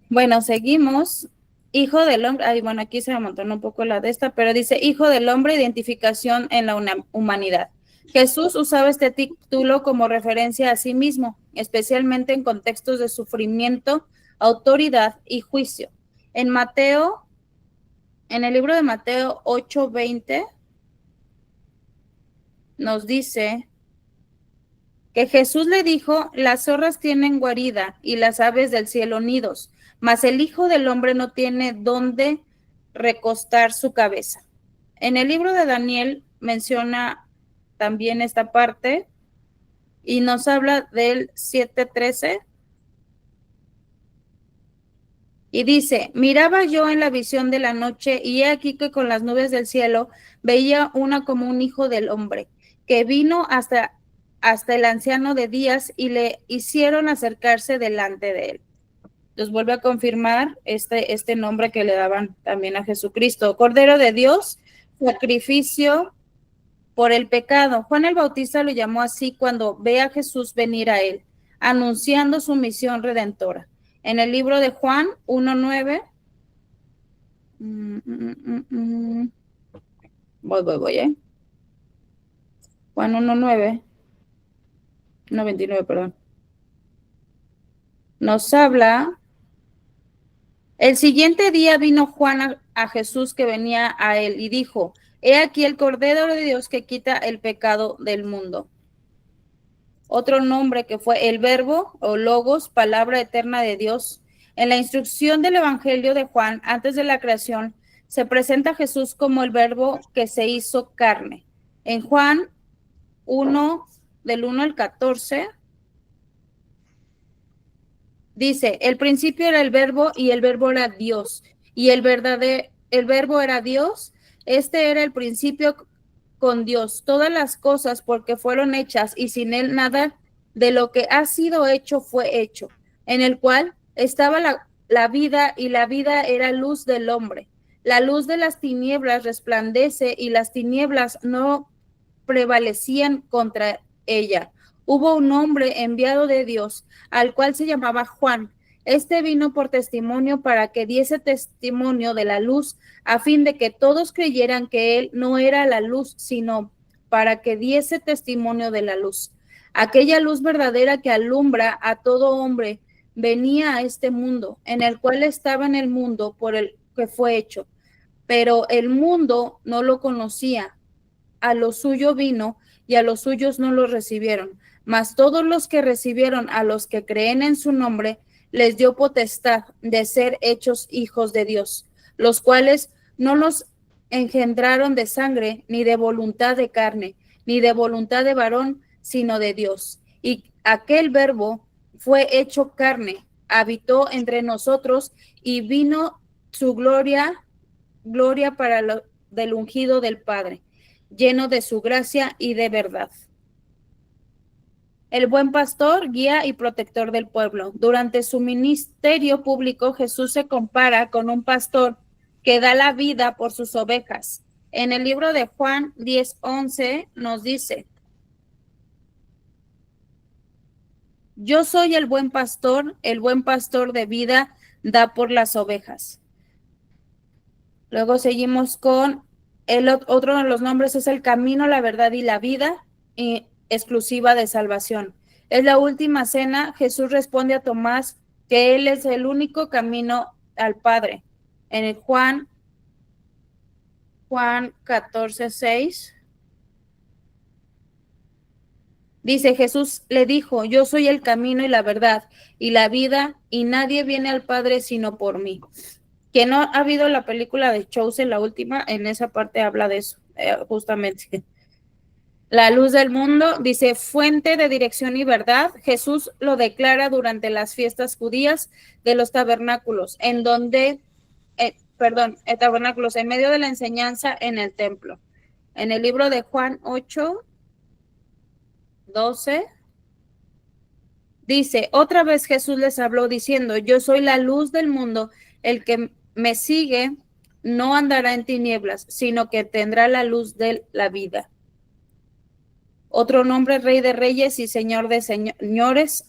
Bueno, seguimos. Hijo del hombre, bueno, aquí se amontonó un poco la de esta, pero dice, hijo del hombre, identificación en la humanidad. Jesús usaba este título como referencia a sí mismo, especialmente en contextos de sufrimiento, autoridad y juicio. En el libro de Mateo 8:20, nos dice que Jesús le dijo, las zorras tienen guarida y las aves del cielo nidos, mas el Hijo del Hombre no tiene dónde recostar su cabeza. En el libro de Daniel menciona también esta parte y nos habla del 7:13 y dice, miraba yo en la visión de la noche y he aquí que con las nubes del cielo veía una como un hijo del hombre, que vino hasta el anciano de días y le hicieron acercarse delante de él. Entonces vuelve a confirmar este nombre que le daban también a Jesucristo, Cordero de Dios, sacrificio por el pecado. Juan el Bautista lo llamó así cuando ve a Jesús venir a él, anunciando su misión redentora. En el libro de Juan 1:9, voy, Juan 1:9, no 29, perdón. Nos habla, el siguiente día vino Juan a Jesús que venía a él y dijo, he aquí el Cordero de Dios que quita el pecado del mundo. Otro nombre que fue el Verbo o Logos, palabra eterna de Dios. En la instrucción del Evangelio de Juan, antes de la creación, se presenta a Jesús como el Verbo que se hizo carne. En Juan 1, del 1 al 14, dice, el principio era el Verbo y el Verbo era Dios, y el Verbo era Dios. Este era el principio con Dios. Todas las cosas porque fueron hechas y sin él nada de lo que ha sido hecho fue hecho, en el cual estaba la vida y la vida era luz del hombre. La luz de las tinieblas resplandece y las tinieblas no prevalecían contra ella. Hubo un hombre enviado de Dios, al cual se llamaba Juan. Este vino por testimonio para que diese testimonio de la luz, a fin de que todos creyeran que él no era la luz, sino para que diese testimonio de la luz. Aquella luz verdadera que alumbra a todo hombre venía a este mundo, en el cual estaba en el mundo por el que fue hecho. pero el mundo no lo conocía. A lo suyo vino y a los suyos no lo recibieron. Mas todos los que recibieron a los que creen en su nombre, les dio potestad de ser hechos hijos de Dios, los cuales no los engendraron de sangre, ni de voluntad de carne, ni de voluntad de varón, sino de Dios. Y aquel verbo fue hecho carne, habitó entre nosotros y vino su gloria para lo del ungido del Padre, lleno de su gracia y de verdad. El buen pastor, guía y protector del pueblo. Durante su ministerio público, Jesús se compara con un pastor que da la vida por sus ovejas. En el libro de Juan 10:11 nos dice: yo soy el buen pastor de vida da por las ovejas. Luego seguimos con otro de los nombres, es el camino, la verdad y la vida, exclusiva de salvación. Es la última cena. Jesús responde a Tomás que él es el único camino al Padre. En el Juan 14:6 dice: Jesús le dijo: yo soy el camino y la verdad y la vida, y nadie viene al Padre sino por mí. Quien no ha visto la película de Chosen, la última, en esa parte habla de eso, justamente. La luz del mundo, dice, fuente de dirección y verdad. Jesús lo declara durante las fiestas judías de los tabernáculos, en medio de la enseñanza en el templo. En el libro de Juan 8:12 dice: otra vez Jesús les habló diciendo: yo soy la luz del mundo, el que me sigue no andará en tinieblas, sino que tendrá la luz de la vida. Otro nombre, Rey de Reyes y Señor de Señores,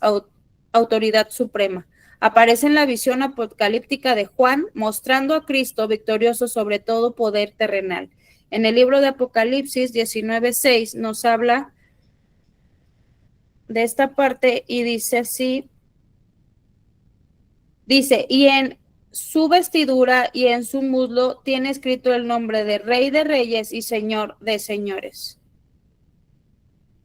autoridad suprema. Aparece en la visión apocalíptica de Juan, mostrando a Cristo victorioso sobre todo poder terrenal. En el libro de Apocalipsis 19:6 nos habla de esta parte y dice así, dice: y en su vestidura y en su muslo tiene escrito el nombre de Rey de Reyes y Señor de Señores.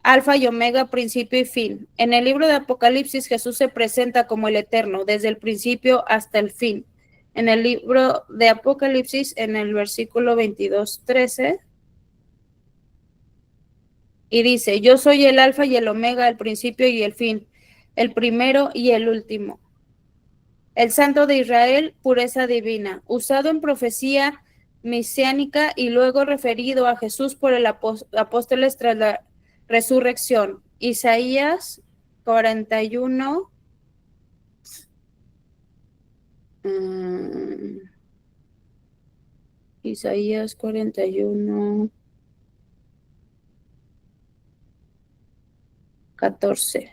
Alfa y Omega, principio y fin. En el libro de Apocalipsis, Jesús se presenta como el Eterno, desde el principio hasta el fin. En el libro de Apocalipsis, en el versículo 22:13, y dice: yo soy el Alfa y el Omega, el principio y el fin, el primero y el último. El Santo de Israel, pureza divina, usado en profecía mesiánica y luego referido a Jesús por el apóstoles tras la resurrección. Isaías 41. Isaías 41. 14.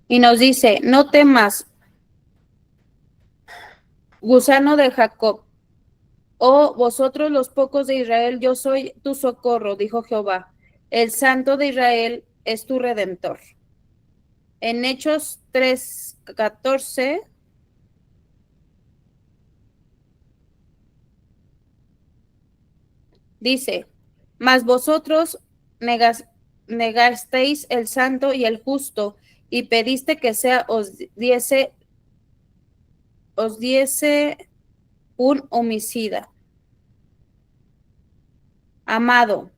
Y nos dice: no temas, gusano de Jacob, oh vosotros los pocos de Israel, yo soy tu socorro, dijo Jehová. El Santo de Israel es tu Redentor. En Hechos 3:14 dice: mas vosotros negasteis el santo y el justo, y pediste que os diese un homicida. Amado,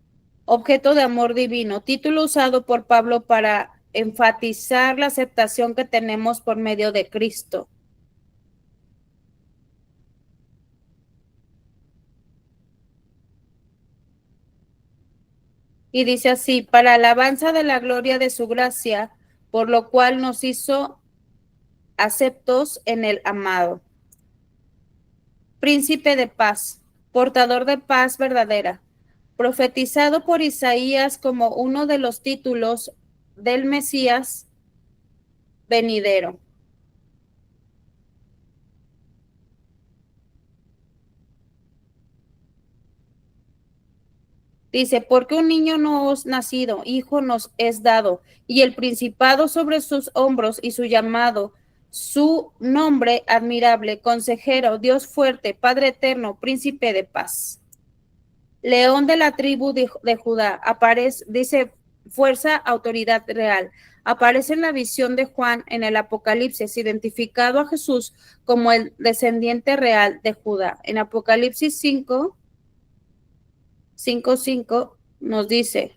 objeto de amor divino, título usado por Pablo para enfatizar la aceptación que tenemos por medio de Cristo. Y dice así: para alabanza de la gloria de su gracia, por lo cual nos hizo aceptos en el amado. Príncipe de paz, portador de paz verdadera, profetizado por Isaías como uno de los títulos del Mesías venidero. Dice: porque un niño nos nacido, hijo nos es dado, y el principado sobre sus hombros, y su llamado su nombre admirable, consejero, Dios fuerte, Padre eterno, príncipe de paz. León de la tribu de Judá, aparece, dice fuerza, autoridad real. Aparece en la visión de Juan en el Apocalipsis, identificado a Jesús como el descendiente real de Judá. En Apocalipsis 5:5 nos dice: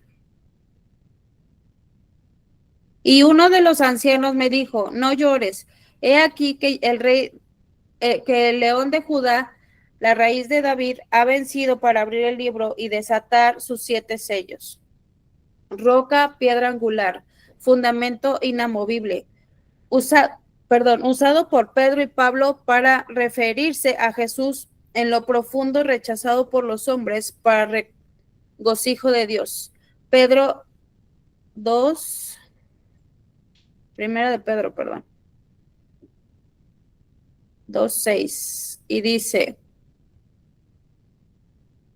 y uno de los ancianos me dijo, no llores, he aquí que el rey, que el león de Judá, la raíz de David, ha vencido para abrir el libro y desatar sus 7 sellos. Roca, piedra angular, fundamento inamovible, usado por Pedro y Pablo para referirse a Jesús en lo profundo, rechazado por los hombres para regocijo de Dios. Pedro 2, primera de Pedro, 2:6, y dice: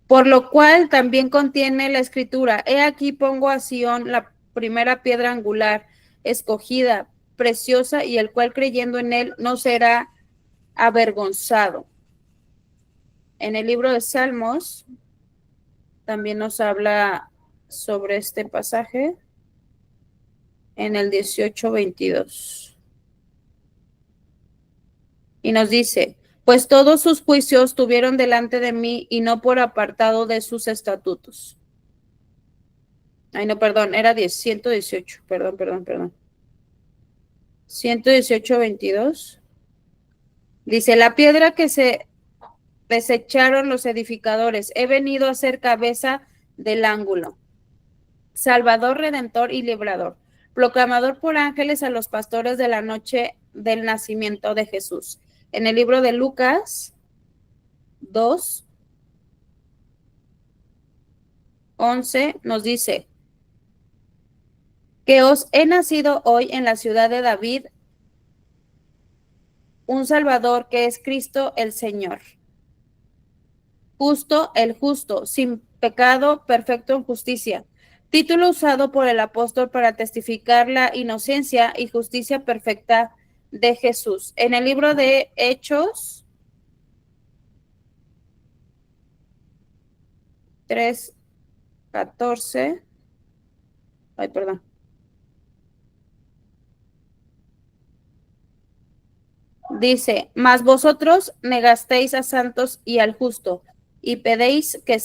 por lo cual también contiene la escritura, he aquí pongo a Sión la primera piedra angular, escogida, preciosa, y el cual creyendo en él no será avergonzado. En el libro de Salmos también nos habla sobre este pasaje en el 18:22. Y nos dice: pues todos sus juicios tuvieron delante de mí y no por apartado de sus estatutos. Ay, no, perdón, era 118, perdón. 118:22. Dice: la piedra que se desecharon los edificadores, he venido a ser cabeza del ángulo, Salvador, Redentor y Librador, proclamador por ángeles a los pastores de la noche del nacimiento de Jesús. En el libro de Lucas 2:11 nos dice: que os he nacido hoy en la ciudad de David un Salvador, que es Cristo el Señor. Justo, el justo, sin pecado, perfecto en justicia. Título usado por el apóstol para testificar la inocencia y justicia perfecta de Jesús. En el libro de Hechos 3:14. Ay, perdón. Dice: mas vosotros negasteis a santos y al justo, y pedéis que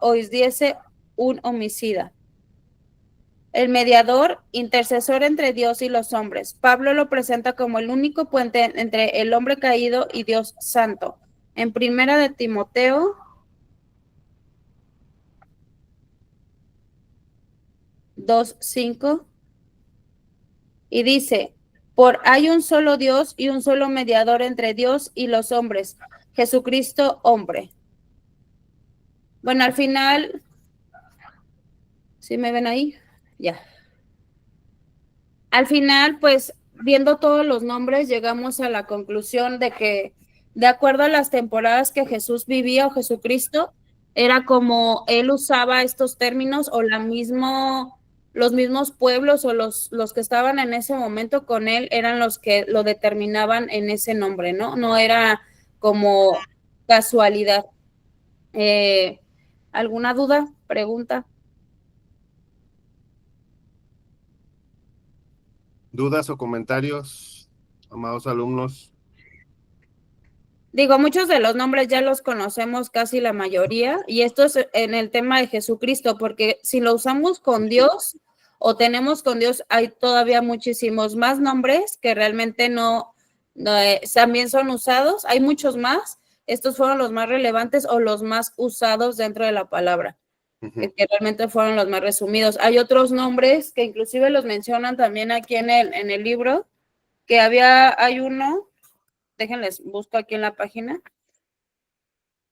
os diese un homicida. El mediador, intercesor entre Dios y los hombres. Pablo lo presenta como el único puente entre el hombre caído y Dios santo. En primera de Timoteo 2:5, y dice: hay un solo Dios y un solo mediador entre Dios y los hombres, Jesucristo hombre. Bueno, al final, ¿sí me ven ahí? Ya. Al final, pues, viendo todos los nombres, llegamos a la conclusión de que, de acuerdo a las temporadas que Jesús vivía o Jesucristo, era como él usaba estos términos, o los mismos pueblos o los que estaban en ese momento con él eran los que lo determinaban en ese nombre, ¿no? No era como casualidad. ¿Alguna duda? ¿Pregunta? ¿Dudas o comentarios, amados alumnos? Digo, muchos de los nombres ya los conocemos, casi la mayoría, y esto es en el tema de Jesucristo, porque si lo usamos con Dios o tenemos con Dios, hay todavía muchísimos más nombres que realmente no también son usados. Hay muchos más. Estos fueron los más relevantes o los más usados dentro de la palabra, que realmente fueron los más resumidos. Hay otros nombres que inclusive los mencionan también aquí en el libro, que hay uno, déjenles, busco aquí en la página,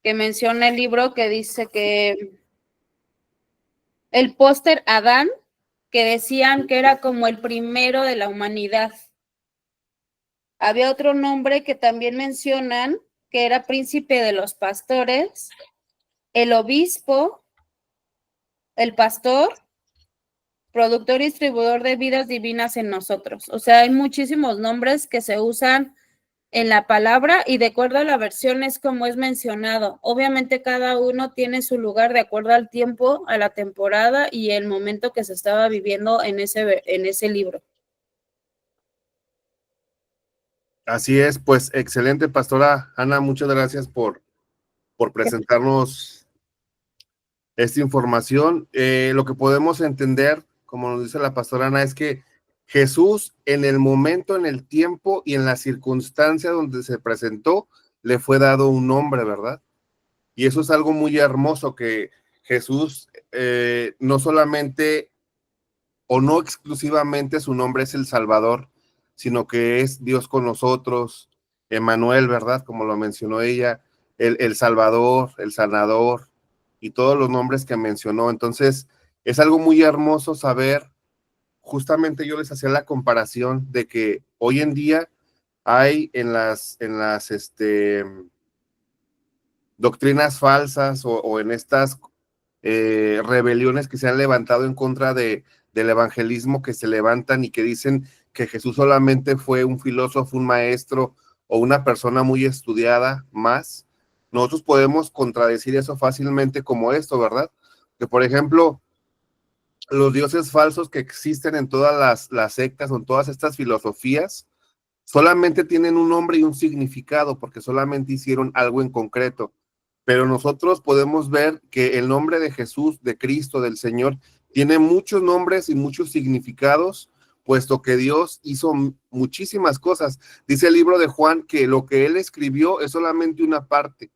que menciona el libro, que dice que el póster Adán, que decían que era como el primero de la humanidad. Había otro nombre que también mencionan, que era príncipe de los pastores, el obispo, el pastor, productor y distribuidor de vidas divinas en nosotros. O sea, hay muchísimos nombres que se usan en la palabra y de acuerdo a la versión es como es mencionado. Obviamente cada uno tiene su lugar de acuerdo al tiempo, a la temporada y el momento que se estaba viviendo en ese libro. Así es, pues excelente, pastora Ana, muchas gracias por presentarnos esta información. Lo que podemos entender, como nos dice la pastora Ana, es que Jesús en el momento, en el tiempo y en la circunstancia donde se presentó, le fue dado un nombre, ¿verdad? Y eso es algo muy hermoso, que Jesús no solamente o no exclusivamente su nombre es el Salvador, sino que es Dios con nosotros, Emmanuel, ¿verdad? Como lo mencionó ella, el Salvador, el Sanador y todos los nombres que mencionó. Entonces, es algo muy hermoso saber, justamente yo les hacía la comparación de que hoy en día hay en las doctrinas falsas o en estas rebeliones que se han levantado en contra del evangelismo, que se levantan y que dicen que Jesús solamente fue un filósofo, un maestro o una persona muy estudiada más. Nosotros podemos contradecir eso fácilmente como esto, ¿verdad? Que por ejemplo, los dioses falsos que existen en todas las sectas o en todas estas filosofías solamente tienen un nombre y un significado porque solamente hicieron algo en concreto. Pero nosotros podemos ver que el nombre de Jesús, de Cristo, del Señor, tiene muchos nombres y muchos significados, puesto que Dios hizo muchísimas cosas. Dice el libro de Juan que lo que él escribió es solamente una parte,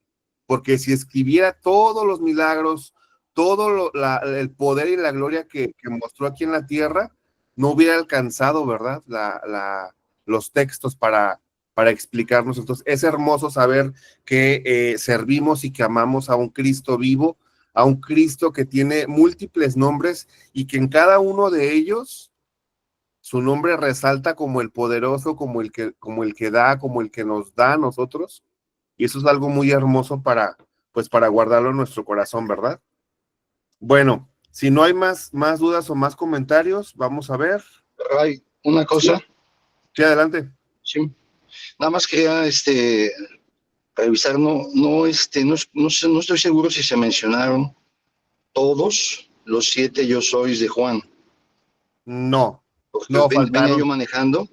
porque si escribiera todos los milagros, todo el poder y la gloria que mostró aquí en la tierra, no hubiera alcanzado, ¿verdad? Los textos para explicarnos. Entonces, es hermoso saber que servimos y que amamos a un Cristo vivo, a un Cristo que tiene múltiples nombres y que en cada uno de ellos su nombre resalta como el poderoso, como el que da, como el que nos da a nosotros. Y eso es algo muy hermoso para guardarlo en nuestro corazón, ¿verdad? Bueno, si no hay más dudas o más comentarios, vamos a ver. Ray, una cosa. Sí, adelante. Sí. Nada más quería revisar, no estoy seguro si se mencionaron todos los 7 yo sois de Juan. No, porque no venía faltaron. yo manejando,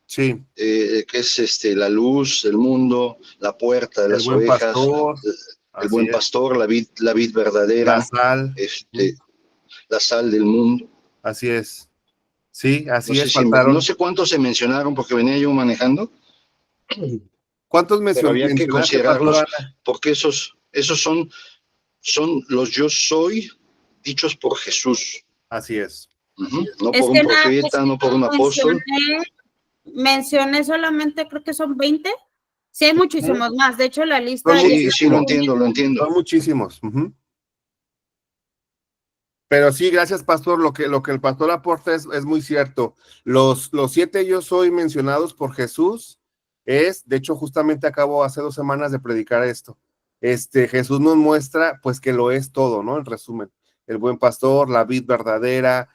Sí, que es la luz del mundo, la puerta de el las buen ovejas, pastor, el así buen es, pastor, la vid verdadera, la sal, la sal del mundo. así es. Sí, así No sé es, faltaron. no sé cuántos se mencionaron porque venía yo manejando, ¿Cuántos pero había que mencionaste, considerarlos pastor Ana? porque esos son los yo soy dichos por Jesús. Así es. No Es por que un profeta, no por un apóstol. Mencioné solamente, creo que son 20. Sí, hay muchísimos más. De hecho, la lista... Sí, lo entiendo. Son muchísimos. Pero sí, gracias, pastor. Lo que el pastor aporta es muy cierto. Los 7 yo soy mencionados por Jesús de hecho, justamente acabo hace 2 semanas de predicar esto. Jesús nos muestra, pues, que lo es todo, ¿no? En resumen, el buen pastor, la vid verdadera,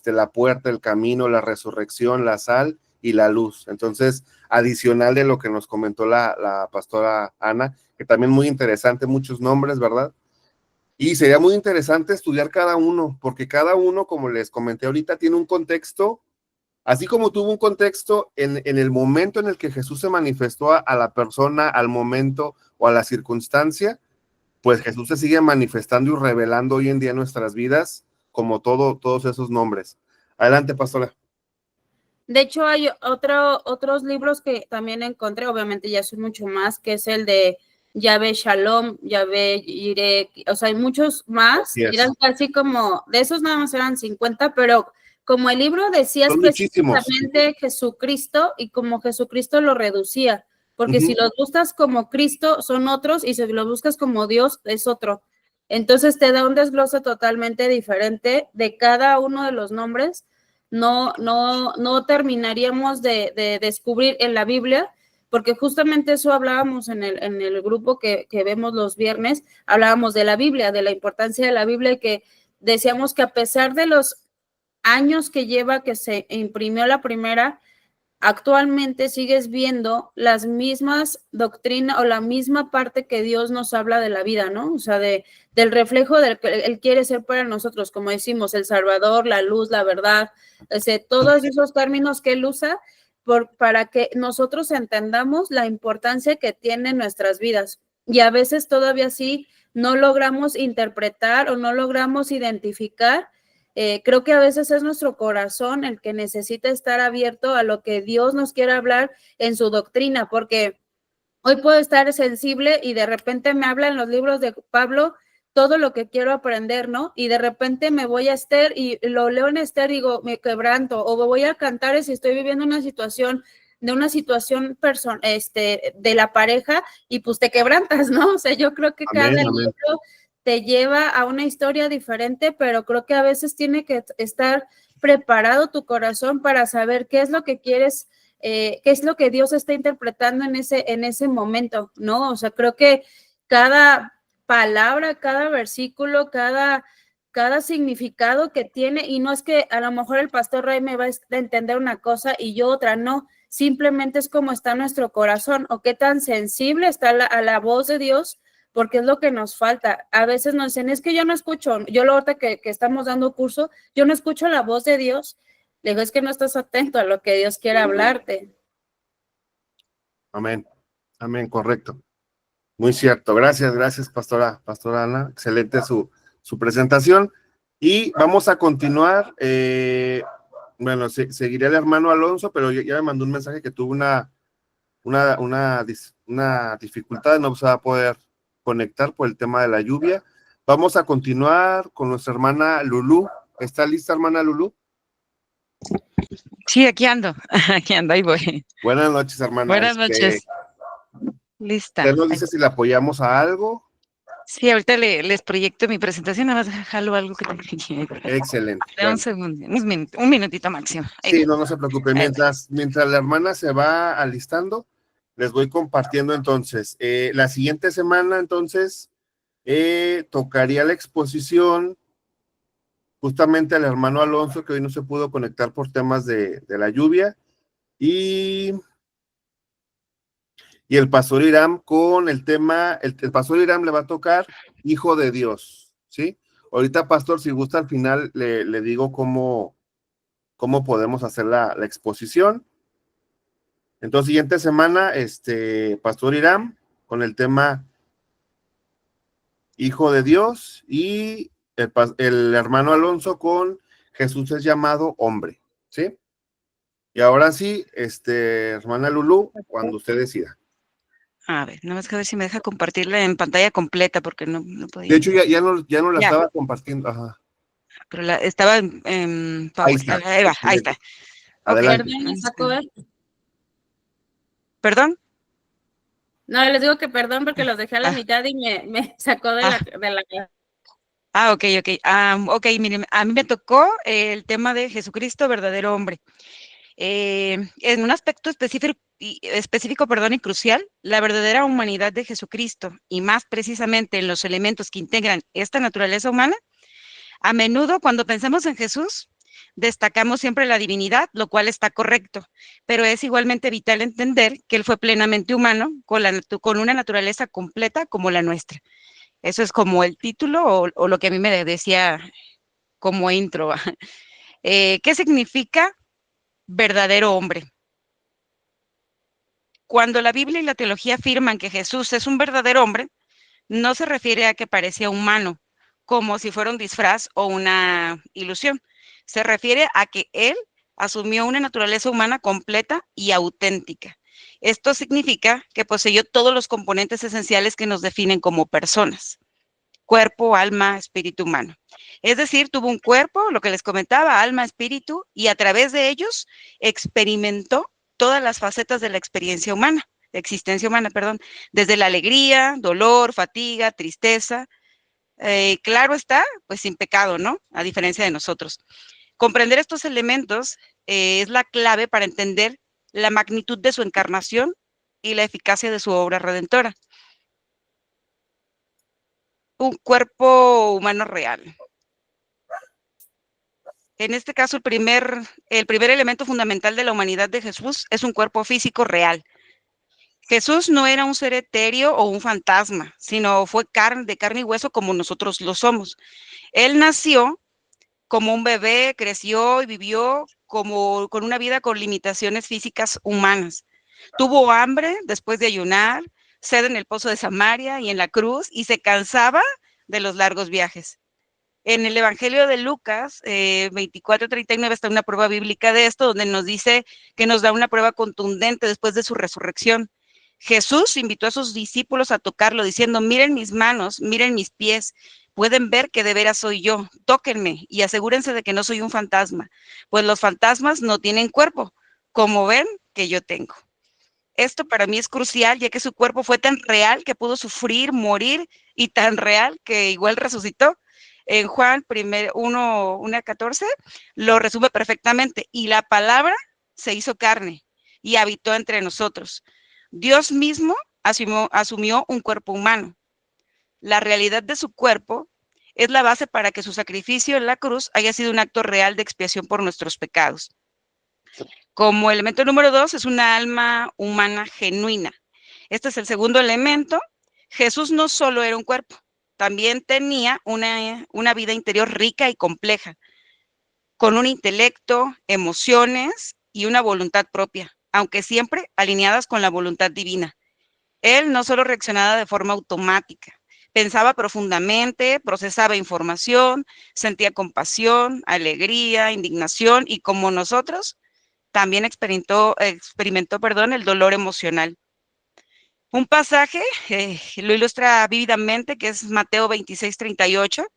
la puerta, el camino, la resurrección, la sal y la luz. Entonces, adicional de lo que nos comentó la pastora Ana, que también muy interesante, muchos nombres, ¿verdad? Y sería muy interesante estudiar cada uno, porque cada uno, como les comenté ahorita, tiene un contexto, así como tuvo un contexto en el momento en el que Jesús se manifestó a la persona, al momento o a la circunstancia, pues Jesús se sigue manifestando y revelando hoy en día en nuestras vidas, como todos esos nombres. Adelante, pastora. De hecho, hay otros libros que también encontré, obviamente ya son mucho más, que es el de Yahvé Shalom, Yahvé Jireh, o sea, hay muchos más, eran casi como, de esos nada más eran 50, pero como el libro decía son específicamente Jesucristo y como Jesucristo lo reducía, porque si los buscas como Cristo son otros y si los buscas como Dios es otro. Entonces te da un desglose totalmente diferente de cada uno de los nombres. No terminaríamos de descubrir en la Biblia, porque justamente eso hablábamos en el grupo que vemos los viernes, hablábamos de la Biblia, de la importancia de la Biblia y que decíamos que a pesar de los años que lleva que se imprimió la primera, actualmente sigues viendo las mismas doctrinas o la misma parte que Dios nos habla de la vida, ¿no? O sea, del reflejo del que Él quiere ser para nosotros, como decimos, el Salvador, la luz, la verdad, todos esos términos que Él usa para que nosotros entendamos la importancia que tienen nuestras vidas. Y a veces todavía sí no logramos interpretar o no logramos identificar. Creo que a veces es nuestro corazón el que necesita estar abierto a lo que Dios nos quiere hablar en su doctrina, porque hoy puedo estar sensible y de repente me habla en los libros de Pablo todo lo que quiero aprender, ¿no? Y de repente me voy a Esther y lo leo en Esther y digo, me quebranto, o voy a Cantares si estoy viviendo una situación de la pareja y pues te quebrantas, ¿no? O sea, yo creo que cada libro te lleva a una historia diferente, pero creo que a veces tiene que estar preparado tu corazón para saber qué es lo que quieres, qué es lo que Dios está interpretando en ese momento, ¿no? O sea, creo que cada palabra, cada versículo, cada significado que tiene, y no es que a lo mejor el pastor Ray me va a entender una cosa y yo otra, no, simplemente es como está nuestro corazón o qué tan sensible está a la voz de Dios, porque es lo que nos falta. A veces nos dicen, es que yo no escucho, yo lo ahorita que estamos dando curso, yo no escucho la voz de Dios. Le digo, es que no estás atento a lo que Dios quiere hablarte. Amén, amén, correcto. Muy cierto, gracias, pastora Ana, excelente su presentación. Y vamos a continuar, bueno, seguiré el hermano Alonso, pero ya me mandó un mensaje que tuvo una dificultad, no se va a poder conectar por el tema de la lluvia. Vamos a continuar con nuestra hermana Lulú. ¿Está lista, hermana Lulú? Sí, aquí ando, ahí voy. Buenas noches, hermana. Buenas noches. Lista. ¿Usted nos dice si le apoyamos a algo? Sí, ahorita les proyecto mi presentación, nada más jalo algo que tengo aquí. Excelente. Un segundo, un minutito máximo. Sí, no se preocupe. Mientras la hermana se va alistando, les voy compartiendo entonces. La siguiente semana, entonces, tocaría la exposición justamente al hermano Alonso, que hoy no se pudo conectar por temas de la lluvia, y el pastor Irán con el tema, el pastor Irán le va a tocar Hijo de Dios, ¿sí? Ahorita, pastor, si gusta, al final le digo cómo podemos hacer la exposición. Entonces, siguiente semana, pastor Irán con el tema Hijo de Dios, y el hermano Alonso con Jesús es llamado hombre, ¿sí? Y ahora sí, hermana Lulú, cuando usted decida. A ver, nada más que a ver si me deja compartirla en pantalla completa, porque no podía. De hecho, ya no la estaba compartiendo. Ajá. Pero estaba en Ahí está. Ahí está. Adelante. Okay. ¿Me sacó él? ¿Perdón? No, les digo que perdón porque los dejé a la mitad y me sacó de la clase. Ok. Ok, miren, a mí me tocó el tema de Jesucristo, verdadero hombre. En un aspecto específico, y crucial, la verdadera humanidad de Jesucristo, y más precisamente en los elementos que integran esta naturaleza humana. A menudo, cuando pensamos en Jesús, destacamos siempre la divinidad, lo cual está correcto, pero es igualmente vital entender que Él fue plenamente humano, con una naturaleza completa como la nuestra. Eso es como el título o lo que a mí me decía como intro. ¿Qué significa verdadero hombre? Cuando la Biblia y la teología afirman que Jesús es un verdadero hombre, no se refiere a que parecía humano, como si fuera un disfraz o una ilusión. Se refiere a que Él asumió una naturaleza humana completa y auténtica. Esto significa que poseyó todos los componentes esenciales que nos definen como personas: cuerpo, alma, espíritu humano. Es decir, tuvo un cuerpo, lo que les comentaba, alma, espíritu, y a través de ellos experimentó todas las facetas de la experiencia humana, de existencia humana, perdón, desde la alegría, dolor, fatiga, tristeza. Claro está, pues sin pecado, ¿no? A diferencia de nosotros. Comprender estos elementos es la clave para entender la magnitud de su encarnación y la eficacia de su obra redentora. Un cuerpo humano real. En este caso, el primer elemento fundamental de la humanidad de Jesús es un cuerpo físico real. Jesús no era un ser etéreo o un fantasma, sino fue de carne y hueso como nosotros lo somos. Él nació como un bebé, creció y vivió con una vida con limitaciones físicas humanas. Tuvo hambre después de ayunar, sed en el pozo de Samaria y en la cruz, y se cansaba de los largos viajes. En el Evangelio de Lucas 24:39 está una prueba bíblica de esto, donde nos dice que nos da una prueba contundente después de su resurrección. Jesús invitó a sus discípulos a tocarlo, diciendo: miren mis manos, miren mis pies, pueden ver que de veras soy yo, tóquenme y asegúrense de que no soy un fantasma, pues los fantasmas no tienen cuerpo, como ven que yo tengo. Esto para mí es crucial, ya que su cuerpo fue tan real que pudo sufrir, morir, y tan real que igual resucitó. En Juan 1:14 lo resume perfectamente: y la palabra se hizo carne y habitó entre nosotros. Dios mismo asumió un cuerpo humano. La realidad de su cuerpo es la base para que su sacrificio en la cruz haya sido un acto real de expiación por nuestros pecados. Como elemento número 2 es una alma humana genuina. Este es el segundo elemento. Jesús no solo era un cuerpo, también tenía una vida interior rica y compleja, con un intelecto, emociones y una voluntad propia, aunque siempre alineadas con la voluntad divina. Él no solo reaccionaba de forma automática, pensaba profundamente, procesaba información, sentía compasión, alegría, indignación, y como nosotros, también experimentó el dolor emocional. Un pasaje lo ilustra vívidamente, que es Mateo 26:38,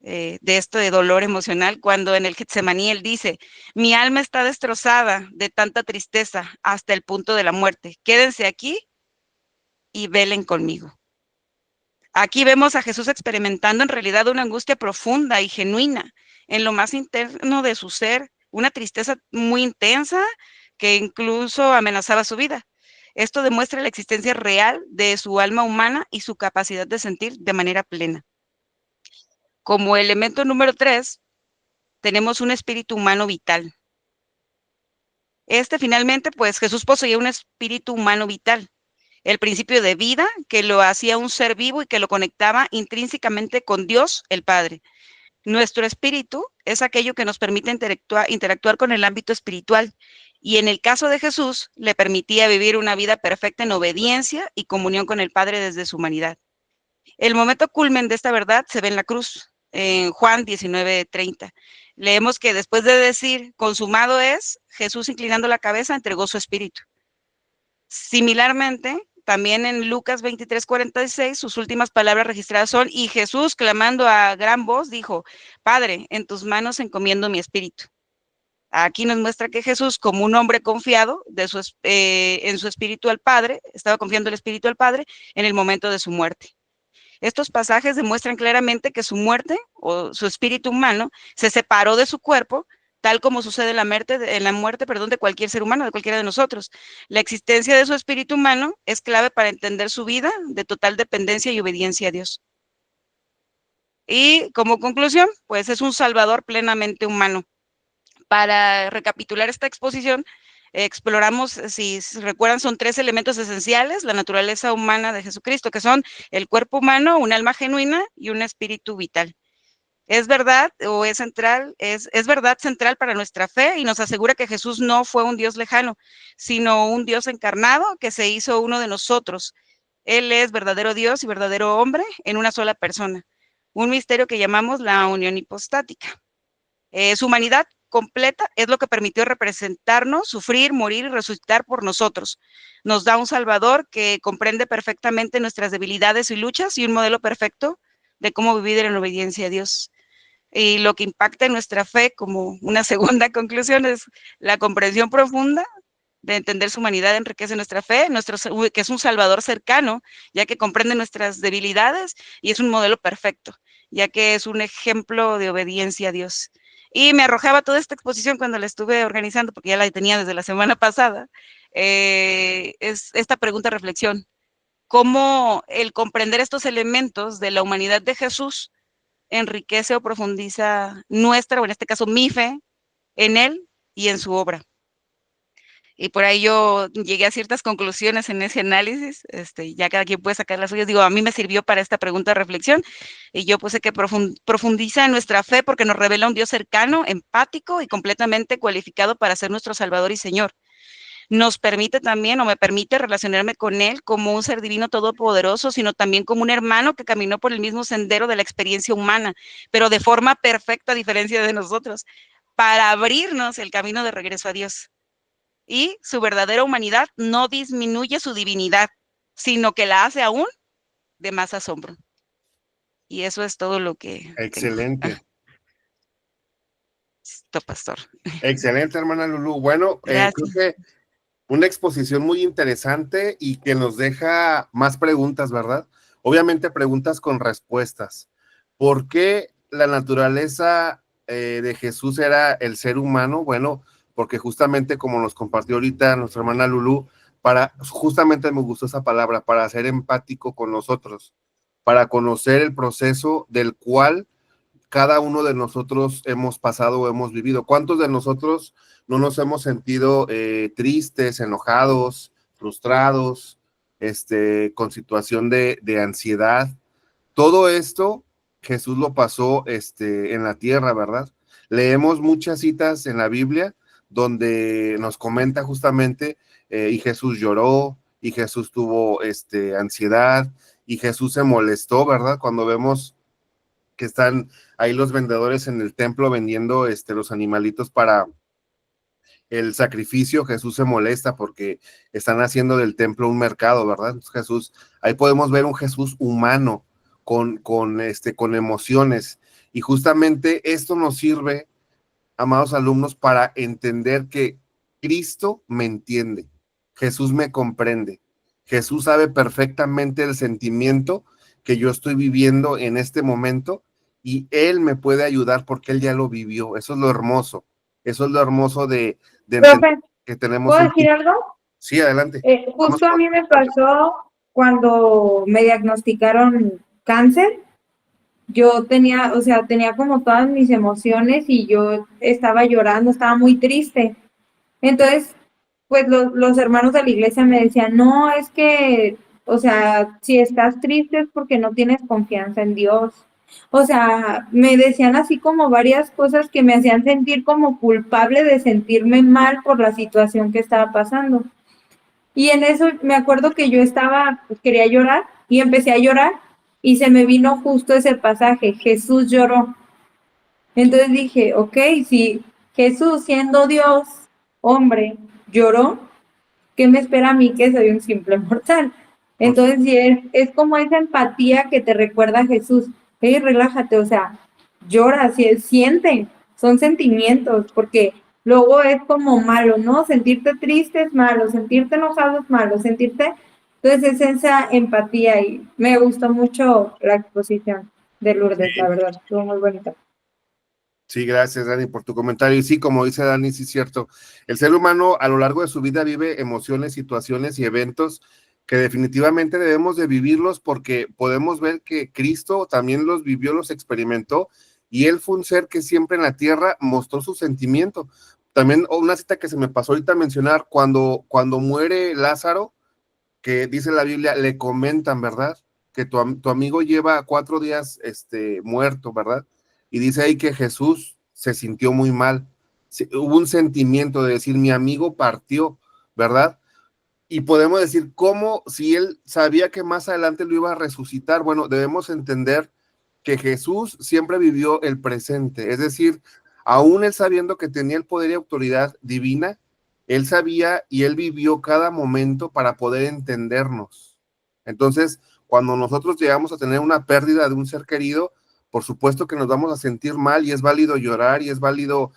de esto de dolor emocional, cuando en el Getsemaní él dice: mi alma está destrozada de tanta tristeza hasta el punto de la muerte. Quédense aquí y velen conmigo. Aquí vemos a Jesús experimentando en realidad una angustia profunda y genuina en lo más interno de su ser, una tristeza muy intensa que incluso amenazaba su vida. Esto demuestra la existencia real de su alma humana y su capacidad de sentir de manera plena. Como elemento número 3, tenemos un espíritu humano vital. Finalmente, pues Jesús poseía un espíritu humano vital, el principio de vida que lo hacía un ser vivo y que lo conectaba intrínsecamente con Dios, el Padre. Nuestro espíritu es aquello que nos permite interactuar con el ámbito espiritual, y en el caso de Jesús, le permitía vivir una vida perfecta en obediencia y comunión con el Padre desde su humanidad. El momento culmen de esta verdad se ve en la cruz, en Juan 19:30. Leemos que después de decir consumado es, Jesús, inclinando la cabeza, entregó su espíritu. Similarmente, también en Lucas 23:46, sus últimas palabras registradas son: y Jesús, clamando a gran voz, dijo: Padre, en tus manos encomiendo mi espíritu. Aquí nos muestra que Jesús, como un hombre confiado en su espíritu al Padre, estaba confiando el espíritu al Padre en el momento de su muerte. Estos pasajes demuestran claramente que su muerte, o su espíritu humano, se separó de su cuerpo, tal como sucede en la muerte de cualquier ser humano, de cualquiera de nosotros. La existencia de su espíritu humano es clave para entender su vida de total dependencia y obediencia a Dios. Y como conclusión, pues es un salvador plenamente humano. Para recapitular esta exposición, exploramos, si recuerdan, son 3 elementos esenciales: la naturaleza humana de Jesucristo, que son el cuerpo humano, un alma genuina y un espíritu vital. Es verdad o es central, es verdad central para nuestra fe, y nos asegura que Jesús no fue un Dios lejano, sino un Dios encarnado que se hizo uno de nosotros. Él es verdadero Dios y verdadero hombre en una sola persona, un misterio que llamamos la unión hipostática. Su humanidad completa es lo que permitió representarnos, sufrir, morir y resucitar por nosotros. Nos da un Salvador que comprende perfectamente nuestras debilidades y luchas, y un modelo perfecto de cómo vivir en obediencia a Dios. Y lo que impacta en nuestra fe, como una segunda conclusión, es la comprensión profunda de entender su humanidad enriquece nuestra fe, que es un Salvador cercano, ya que comprende nuestras debilidades, y es un modelo perfecto, ya que es un ejemplo de obediencia a Dios. Y me arrojaba toda esta exposición cuando la estuve organizando, porque ya la tenía desde la semana pasada, es esta pregunta reflexión: cómo el comprender estos elementos de la humanidad de Jesús enriquece o profundiza nuestra, o en este caso mi fe, en Él y en su obra. Y por ahí yo llegué a ciertas conclusiones en ese análisis, ya cada quien puede sacar las suyas. Digo, a mí me sirvió para esta pregunta de reflexión, y yo puse que profundiza en nuestra fe porque nos revela un Dios cercano, empático y completamente cualificado para ser nuestro Salvador y Señor. Nos permite también, o me permite relacionarme con Él como un ser divino todopoderoso, sino también como un hermano que caminó por el mismo sendero de la experiencia humana, pero de forma perfecta, a diferencia de nosotros, para abrirnos el camino de regreso a Dios. Y su verdadera humanidad no disminuye su divinidad, sino que la hace aún de más asombro. Y eso es todo lo que Excelente. tengo. Pastor. Excelente, hermana Lulú. Bueno, creo que una exposición muy interesante y que nos deja más preguntas, ¿verdad? Obviamente preguntas con respuestas. ¿Por qué la naturaleza de Jesús era el ser humano? Bueno, porque justamente como nos compartió ahorita nuestra hermana Lulú, justamente me gustó esa palabra, para ser empático con nosotros, para conocer el proceso del cual cada uno de nosotros hemos pasado o hemos vivido. ¿Cuántos de nosotros no nos hemos sentido tristes, enojados, frustrados, con situación de ansiedad? Todo esto Jesús lo pasó en la tierra, ¿verdad? Leemos muchas citas en la Biblia donde nos comenta justamente, y Jesús lloró, y Jesús tuvo ansiedad, y Jesús se molestó, ¿verdad? Cuando vemos que están ahí los vendedores en el templo vendiendo los animalitos para el sacrificio, Jesús se molesta porque están haciendo del templo un mercado, ¿verdad? Entonces, Jesús, ahí podemos ver un Jesús humano con emociones, y justamente esto nos sirve, amados alumnos, para entender que Cristo me entiende, Jesús me comprende, Jesús sabe perfectamente el sentimiento que yo estoy viviendo en este momento, y Él me puede ayudar porque Él ya lo vivió. Eso es lo hermoso, de entender que tenemos. ¿Puedo decir algo? Sí, adelante. Justo a mí me pasó cuando me diagnosticaron cáncer. Yo tenía como todas mis emociones y yo estaba llorando, estaba muy triste. Entonces, pues los hermanos de la iglesia me decían, no, es que, o sea, si estás triste es porque no tienes confianza en Dios. O sea, me decían así como varias cosas que me hacían sentir como culpable de sentirme mal por la situación que estaba pasando. Y en eso me acuerdo que yo pues quería llorar y empecé a llorar y se me vino justo ese pasaje, Jesús lloró. Entonces dije, ok, si Jesús siendo Dios, hombre, lloró, ¿qué me espera a mí que soy un simple mortal? Entonces sí, es como esa empatía que te recuerda a Jesús. Hey, relájate, o sea, llora, siente, son sentimientos, porque luego es como malo, ¿no? Sentirte triste es malo, sentirte enojado es malo, entonces es esa empatía, y me gustó mucho la exposición de Lourdes, la verdad, estuvo muy bonita. Sí, gracias, Dani, por tu comentario. Y sí, como dice Dani, sí es cierto. El ser humano a lo largo de su vida vive emociones, situaciones y eventos que definitivamente debemos de vivirlos, porque podemos ver que Cristo también los vivió, los experimentó, y Él fue un ser que siempre en la tierra mostró su sentimiento. También una cita que se me pasó ahorita a mencionar, cuando muere Lázaro, que dice la Biblia, le comentan, ¿verdad? Que tu amigo lleva 4 días muerto, ¿verdad? Y dice ahí que Jesús se sintió muy mal. Hubo un sentimiento de decir, mi amigo partió, ¿verdad? Y podemos decir, ¿cómo si él sabía que más adelante lo iba a resucitar? Bueno, debemos entender que Jesús siempre vivió el presente, es decir, aún él sabiendo que tenía el poder y autoridad divina, él sabía y él vivió cada momento para poder entendernos. Entonces, cuando nosotros llegamos a tener una pérdida de un ser querido, por supuesto que nos vamos a sentir mal, y es válido llorar, y es válido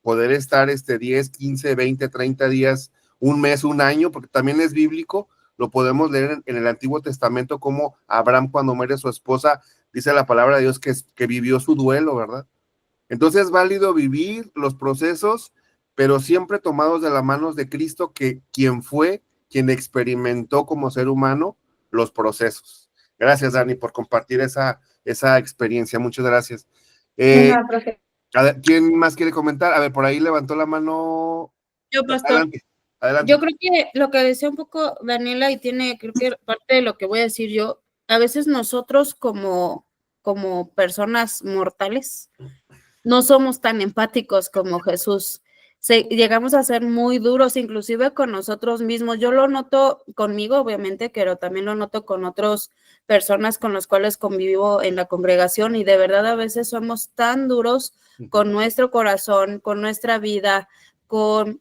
poder estar 10, 15, 20, 30 días, un mes, un año, porque también es bíblico, lo podemos leer en el Antiguo Testamento, como Abraham, cuando muere su esposa, dice la palabra de Dios que vivió su duelo, ¿verdad? Entonces es válido vivir los procesos, pero siempre tomados de las manos de Cristo, quien experimentó como ser humano los procesos. Gracias, Dani, por compartir esa esa experiencia. Muchas gracias. Venga, profe. A ver, ¿quién más quiere comentar? A ver, por ahí levantó la mano. Yo, pastor. Adelante, adelante. Yo creo que lo que decía un poco Daniela, y tiene, creo que parte de lo que voy a decir yo, a veces nosotros como personas mortales no somos tan empáticos como Jesús. Llegamos a ser muy duros, inclusive con nosotros mismos. Yo lo noto conmigo, obviamente, pero también lo noto con otras personas con las cuales convivo en la congregación, y de verdad a veces somos tan duros con nuestro corazón, con nuestra vida, con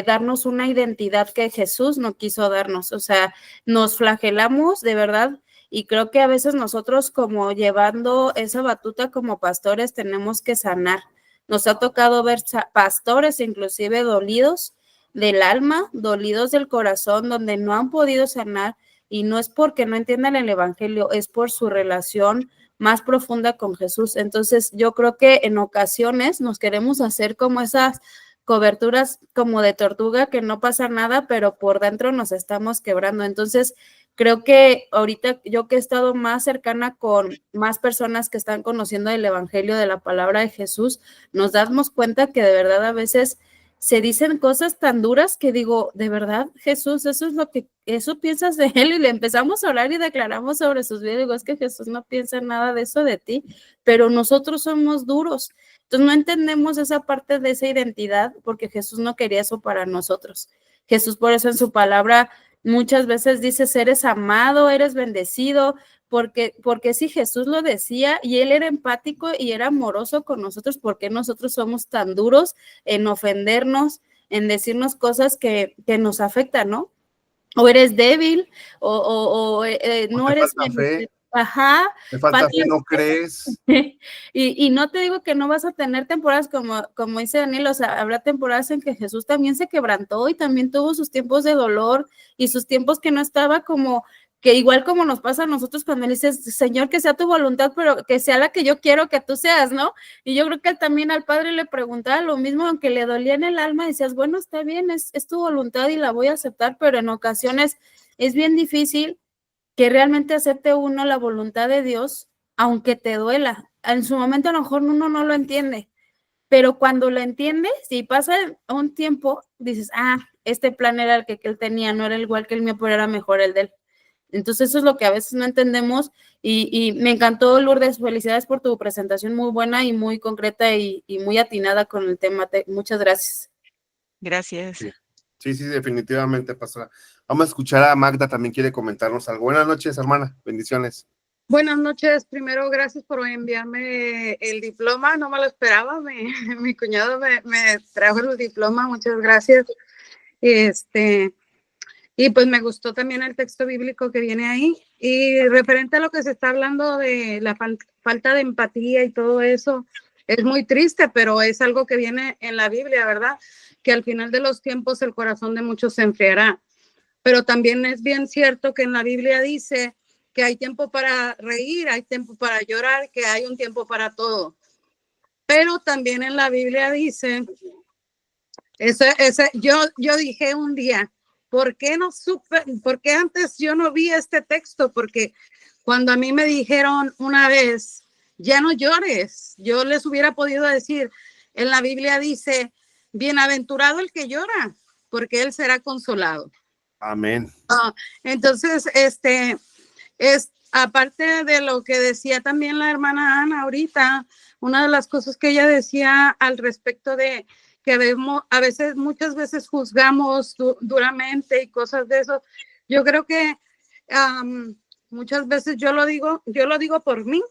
darnos una identidad que Jesús no quiso darnos. O sea, nos flagelamos de verdad. Y creo que a veces nosotros, como llevando esa batuta como pastores, tenemos que sanar. Nos ha tocado ver pastores inclusive dolidos del alma, dolidos del corazón, donde no han podido sanar, y no es porque no entiendan el evangelio, es por su relación más profunda con Jesús. Entonces, yo creo que en ocasiones nos queremos hacer como esas coberturas como de tortuga, que no pasa nada, pero por dentro nos estamos quebrando. Entonces, creo que ahorita yo que he estado más cercana con más personas que están conociendo el evangelio de la palabra de Jesús, nos damos cuenta que de verdad a veces se dicen cosas tan duras que digo, de verdad, Jesús, eso piensas de él, y le empezamos a orar y declaramos sobre sus vidas. Digo, es que Jesús no piensa nada de eso de ti, pero nosotros somos duros. Entonces no entendemos esa parte de esa identidad, porque Jesús no quería eso para nosotros. Jesús por eso en su palabra muchas veces dice, eres amado, eres bendecido, porque sí, Jesús lo decía, y él era empático y era amoroso con nosotros. ¿Por qué nosotros somos tan duros en ofendernos, en decirnos cosas que nos afectan, no? O eres débil, o no eres... Fe. Ajá. Te falta fe, no crees. Y no te digo que no vas a tener temporadas como dice Daniel, o sea, habrá temporadas en que Jesús también se quebrantó y también tuvo sus tiempos de dolor y sus tiempos que no estaba como, que igual como nos pasa a nosotros cuando él dice, Señor, que sea tu voluntad, pero que sea la que yo quiero que tú seas, ¿no? Y yo creo que él también al Padre le preguntaba lo mismo, aunque le dolía en el alma, decías, bueno, está bien, es tu voluntad y la voy a aceptar, pero en ocasiones es bien difícil que realmente acepte uno la voluntad de Dios, aunque te duela. En su momento a lo mejor uno no lo entiende, pero cuando lo entiendes y pasa un tiempo, dices, este plan era el que él tenía, no era igual que el mío, pero era mejor el de él. Entonces eso es lo que a veces no entendemos, y me encantó, Lourdes, felicidades por tu presentación, muy buena y muy concreta y muy atinada con el tema. Muchas gracias. Gracias. Sí, definitivamente, pastora. Vamos a escuchar a Magda, también quiere comentarnos algo. Buenas noches, hermana, bendiciones. Buenas noches, primero gracias por enviarme el diploma, no me lo esperaba, mi cuñado me trajo el diploma, muchas gracias. Y pues me gustó también el texto bíblico que viene ahí, y referente a lo que se está hablando de la falta de empatía y todo eso, es muy triste, pero es algo que viene en la Biblia, ¿verdad? Que al final de los tiempos el corazón de muchos se enfriará. Pero también es bien cierto que en la Biblia dice que hay tiempo para reír, hay tiempo para llorar, que hay un tiempo para todo. Pero también en la Biblia dice, yo dije un día, ¿por qué antes yo no vi este texto? Porque cuando a mí me dijeron una vez, ya no llores, yo les hubiera podido decir, en la Biblia dice, bienaventurado el que llora, porque él será consolado. Amén. Entonces, es aparte de lo que decía también la hermana Ana ahorita, una de las cosas que ella decía al respecto de que muchas veces juzgamos duramente y cosas de eso. Yo creo que muchas veces yo lo digo por mí,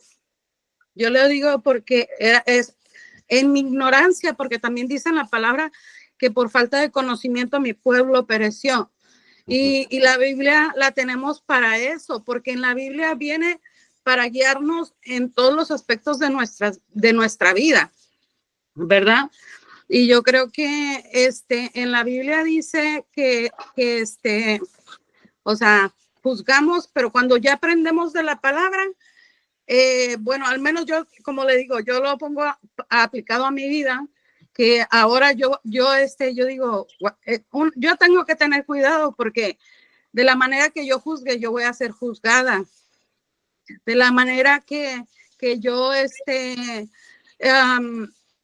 yo lo digo porque es en mi ignorancia, porque también dice en la palabra que por falta de conocimiento mi pueblo pereció. Y la Biblia la tenemos para eso, porque en la Biblia viene para guiarnos en todos los aspectos de nuestra vida, ¿verdad? Y yo creo que en la Biblia dice que o sea, juzgamos, pero cuando ya aprendemos de la palabra, bueno, al menos yo, como le digo, yo lo pongo aplicado a mi vida, que ahora yo digo, yo tengo que tener cuidado, porque de la manera que yo juzgue, yo voy a ser juzgada. De la manera que que yo,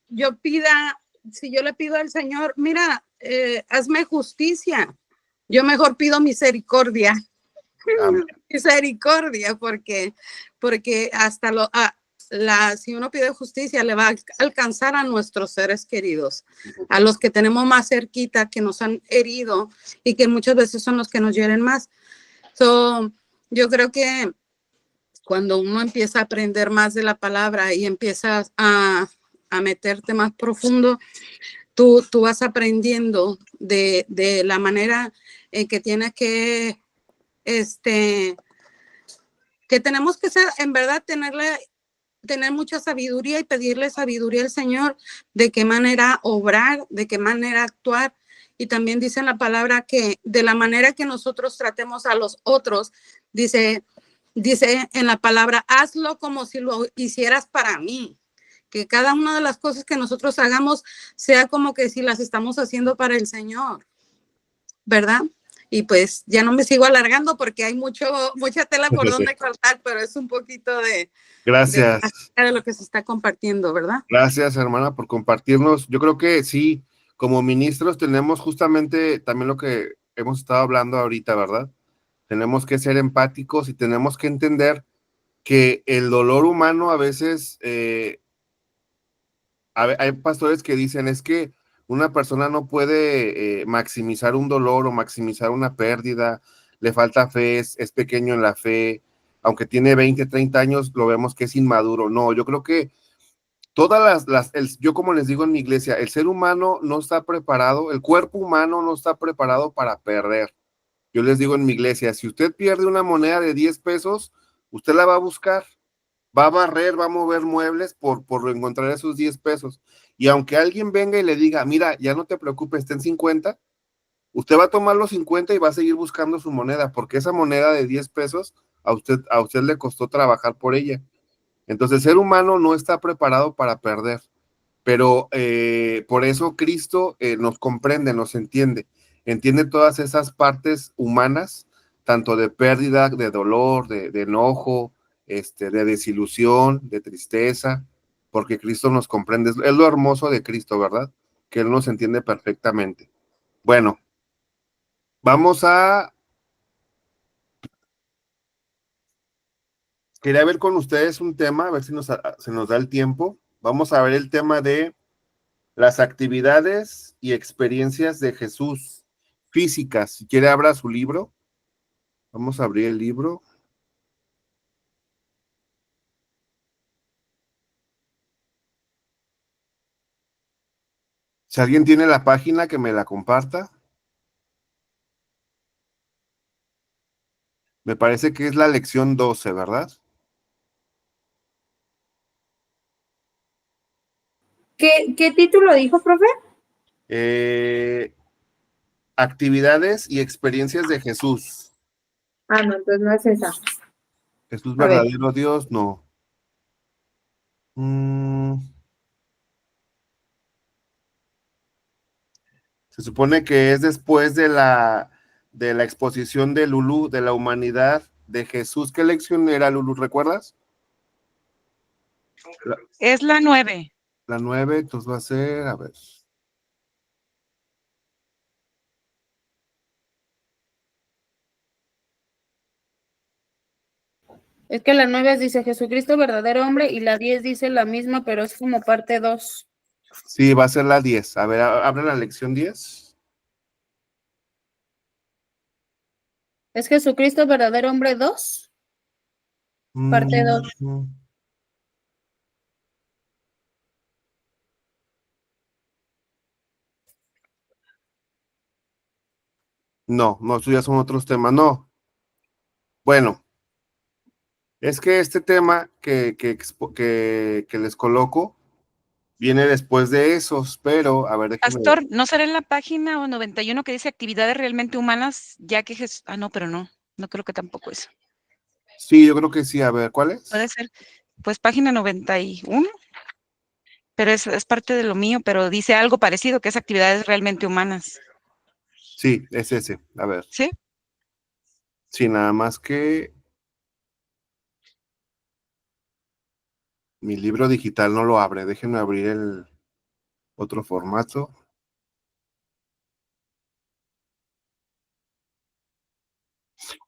yo pida, si yo le pido al Señor, mira, hazme justicia, yo mejor pido misericordia. Amén. Misericordia, porque hasta si uno pide justicia, le va a alcanzar a nuestros seres queridos, a los que tenemos más cerquita, que nos han herido y que muchas veces son los que nos hieren más. Yo creo que cuando uno empieza a aprender más de la palabra y empiezas a meterte más profundo, tú vas aprendiendo de la manera en que tienes que tenemos que ser, en verdad, tener mucha sabiduría y pedirle sabiduría al Señor de qué manera obrar, de qué manera actuar. Y también dice en la palabra que de la manera que nosotros tratemos a los otros, dice en la palabra, hazlo como si lo hicieras para mí. Que cada una de las cosas que nosotros hagamos sea como que si las estamos haciendo para el Señor, ¿verdad? Y pues ya no me sigo alargando porque hay mucha tela por donde cortar, pero es un poquito Gracias. de lo que se está compartiendo, ¿verdad? Gracias, hermana, por compartirnos. Yo creo que sí, como ministros tenemos justamente también lo que hemos estado hablando ahorita, ¿verdad? Tenemos que ser empáticos y tenemos que entender que el dolor humano a veces, hay pastores que dicen, es que una persona no puede maximizar un dolor o maximizar una pérdida, le falta fe, es pequeño en la fe, aunque tiene 20, 30 años, lo vemos que es inmaduro. No, yo creo que todas yo como les digo en mi iglesia, el ser humano no está preparado, el cuerpo humano no está preparado para perder. Yo les digo en mi iglesia, si usted pierde una moneda de 10 pesos, usted la va a buscar, va a barrer, va a mover muebles por encontrar esos 10 pesos. Y aunque alguien venga y le diga, mira, ya no te preocupes, está en 50, usted va a tomar los 50 y va a seguir buscando su moneda, porque esa moneda de 10 pesos a usted le costó trabajar por ella. Entonces, el ser humano no está preparado para perder, pero por eso Cristo nos comprende, nos entiende todas esas partes humanas, tanto de pérdida, de dolor, de enojo, de desilusión, de tristeza, porque Cristo nos comprende. Es lo hermoso de Cristo, ¿verdad? Que Él nos entiende perfectamente. Bueno, vamos a... Quería ver con ustedes un tema, a ver si se nos da el tiempo. Vamos a ver el tema de las actividades y experiencias de Jesús físicas. Si quiere, abra su libro. Vamos a abrir el libro. Si alguien tiene la página, que me la comparta. Me parece que es la lección 12, ¿verdad? ¿Qué título dijo, profe? Actividades y experiencias de Jesús. Ah, no, entonces no es esa. Jesús A ver. verdadero Dios, no. Se supone que es después de la exposición de Lulú, de la humanidad de Jesús. ¿Qué lección era, Lulú? ¿Recuerdas? Es la 9. La 9, entonces va a ser, a ver. Es que la 9 dice Jesucristo verdadero hombre y la 10 dice la misma, pero es como parte 2. Sí, va a ser la 10. A ver, abre la lección 10. ¿Es Jesucristo verdadero hombre 2? Parte 2. No, estos ya son otros temas, no. Bueno, es que este tema que les coloco viene después de esos, pero, a ver, déjenme ver. Pastor, ¿no será en la página 91 que dice actividades realmente humanas, ya que Jesús... Ah, no, pero no creo que tampoco es. Sí, yo creo que sí, a ver, ¿cuál es? Puede ser, pues página 91, pero es parte de lo mío, pero dice algo parecido, que es actividades realmente humanas. Sí, es ese, a ver. ¿Sí? Sí, nada más que... Mi libro digital no lo abre. Déjenme abrir el otro formato.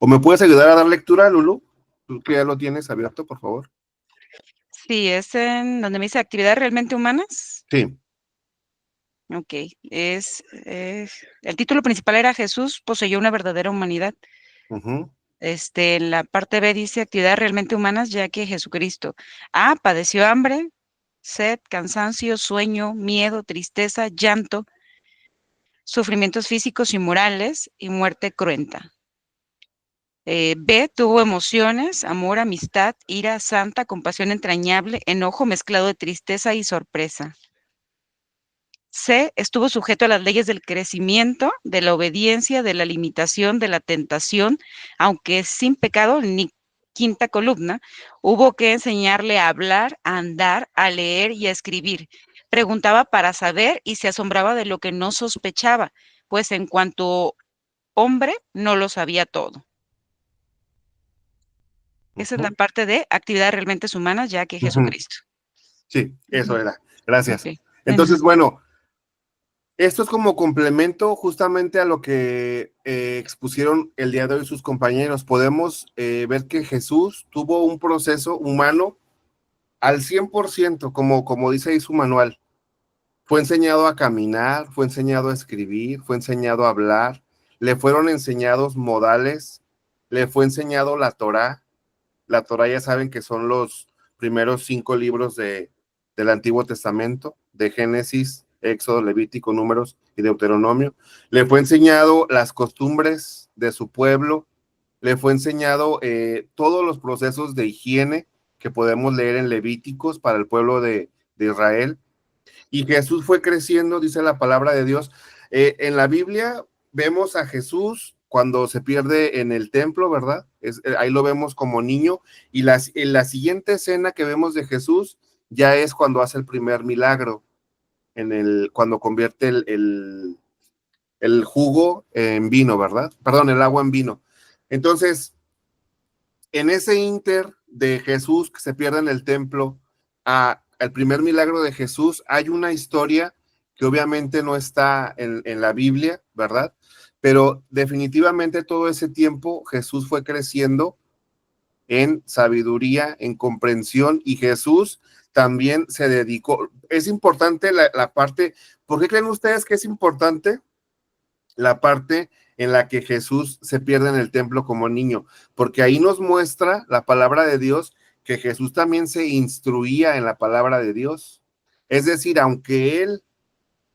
¿O me puedes ayudar a dar lectura, Lulu? Tú que ya lo tienes abierto, por favor. Sí, es en donde me dice actividades realmente humanas. Sí. Ok, el título principal era Jesús poseyó una verdadera humanidad. Ujú. En la parte B dice actividades realmente humanas, ya que Jesucristo padeció hambre, sed, cansancio, sueño, miedo, tristeza, llanto, sufrimientos físicos y morales y muerte cruenta. B, tuvo emociones, amor, amistad, ira santa, compasión entrañable, enojo mezclado de tristeza y sorpresa. C, estuvo sujeto a las leyes del crecimiento, de la obediencia, de la limitación, de la tentación, aunque sin pecado ni quinta columna, hubo que enseñarle a hablar, a andar, a leer y a escribir. Preguntaba para saber y se asombraba de lo que no sospechaba, pues en cuanto hombre no lo sabía todo. Esa es la parte de actividades realmente humanas, ya que Jesucristo. Sí, eso era. Gracias. Ok. Entonces, bueno, esto es como complemento justamente a lo que expusieron el día de hoy sus compañeros. Podemos ver que Jesús tuvo un proceso humano al 100%, como dice ahí su manual. Fue enseñado a caminar, fue enseñado a escribir, fue enseñado a hablar, le fueron enseñados modales, le fue enseñado la Torá. La Torá ya saben que son los primeros 5 libros del Antiguo Testamento, de Génesis, Éxodo, Levítico, Números y Deuteronomio. Le fue enseñado las costumbres de su pueblo, le fue enseñado todos los procesos de higiene que podemos leer en Levíticos para el pueblo de Israel. Y Jesús fue creciendo, dice la palabra de Dios. En la Biblia vemos a Jesús cuando se pierde en el templo, ¿verdad? Ahí lo vemos como niño. Y en la siguiente escena que vemos de Jesús ya es cuando hace el primer milagro, cuando convierte el jugo en vino, ¿verdad? Perdón, el agua en vino. Entonces, en ese inter de Jesús que se pierde en el templo al primer milagro de Jesús, hay una historia que obviamente no está en la Biblia, ¿verdad? Pero definitivamente todo ese tiempo Jesús fue creciendo en sabiduría, en comprensión, y Jesús también se dedicó. Es importante la parte, ¿por qué creen ustedes que es importante la parte en la que Jesús se pierde en el templo como niño? Porque ahí nos muestra la palabra de Dios que Jesús también se instruía en la palabra de Dios. Es decir, aunque él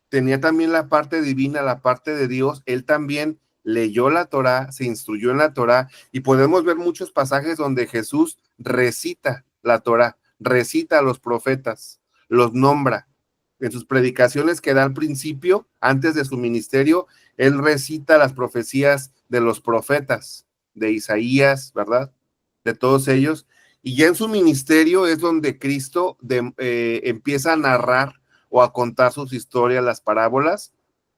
tenía también la parte divina, la parte de Dios, él también leyó la Torá, se instruyó en la Torá, y podemos ver muchos pasajes donde Jesús recita la Torá, recita a los profetas, los nombra. En sus predicaciones que da al principio, antes de su ministerio, él recita las profecías de los profetas, de Isaías, ¿verdad? De todos ellos. Y ya en su ministerio es donde Cristo empieza a narrar o a contar sus historias, las parábolas,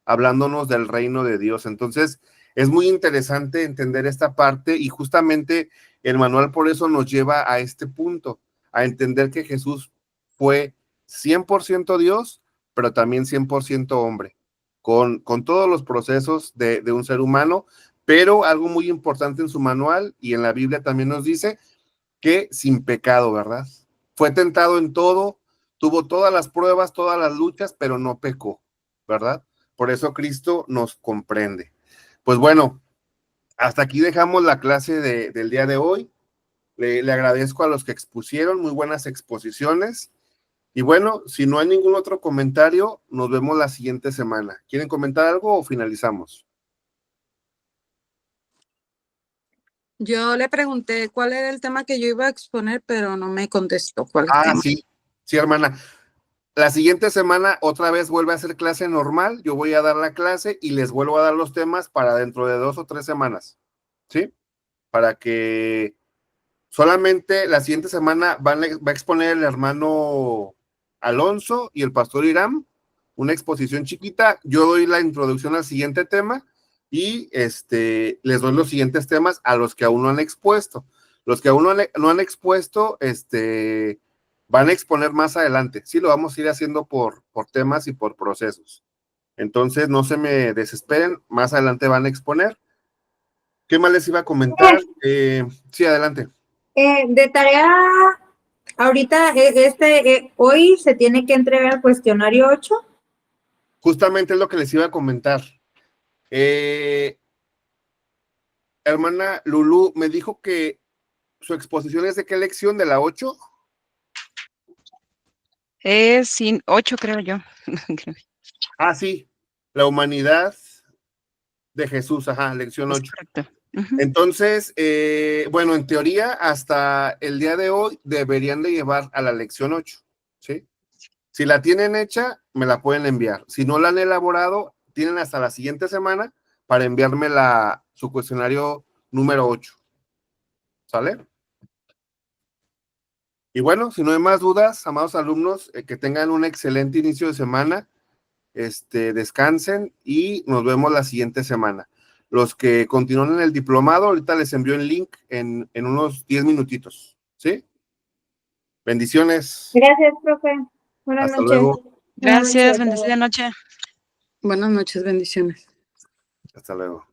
hablándonos del reino de Dios. Entonces, es muy interesante entender esta parte, y justamente el manual por eso nos lleva a este punto, a entender que Jesús fue 100% Dios, pero también 100% hombre, con todos los procesos de un ser humano. Pero algo muy importante en su manual y en la Biblia también nos dice que sin pecado, ¿verdad? Fue tentado en todo, tuvo todas las pruebas, todas las luchas, pero no pecó, ¿verdad? Por eso Cristo nos comprende. Pues bueno, hasta aquí dejamos la clase del día de hoy. Le agradezco a los que expusieron, muy buenas exposiciones. Y bueno, si no hay ningún otro comentario, nos vemos la siguiente semana. ¿Quieren comentar algo o finalizamos? Yo le pregunté cuál era el tema que yo iba a exponer, pero no me contestó cuál tema. Sí, hermana. La siguiente semana otra vez vuelve a ser clase normal. Yo voy a dar la clase y les vuelvo a dar los temas para dentro de 2 o 3 semanas, ¿sí? Para que solamente la siguiente semana va a exponer el hermano Alonso y el pastor Irán una exposición chiquita. Yo doy la introducción al siguiente tema y les doy los siguientes temas a los que aún no han expuesto. Los que aún no han expuesto, van a exponer más adelante. Sí, lo vamos a ir haciendo por temas y por procesos. Entonces, no se me desesperen, más adelante van a exponer. ¿Qué más les iba a comentar? Sí, adelante. De tarea, ahorita, hoy se tiene que entregar el cuestionario 8. Justamente es lo que les iba a comentar. Hermana Lulú, me dijo que su exposición es de qué lección, de la 8. Es 8, creo yo. Ah, sí, la humanidad de Jesús, ajá, lección 8. Correcto. Uh-huh. Entonces, bueno, en teoría, hasta el día de hoy deberían de llevar a la lección 8, ¿sí? Si la tienen hecha, me la pueden enviar. Si no la han elaborado, tienen hasta la siguiente semana para enviarme su cuestionario número 8. ¿Sale? Y bueno, si no hay más dudas, amados alumnos, que tengan un excelente inicio de semana, descansen y nos vemos la siguiente semana. Los que continúan en el diplomado, ahorita les envío el link en unos 10 minutitos, ¿sí? Bendiciones. Gracias, profe. Buenas Hasta noches. luego. Gracias, bendecida noche. Buenas noches, bendiciones. Hasta luego.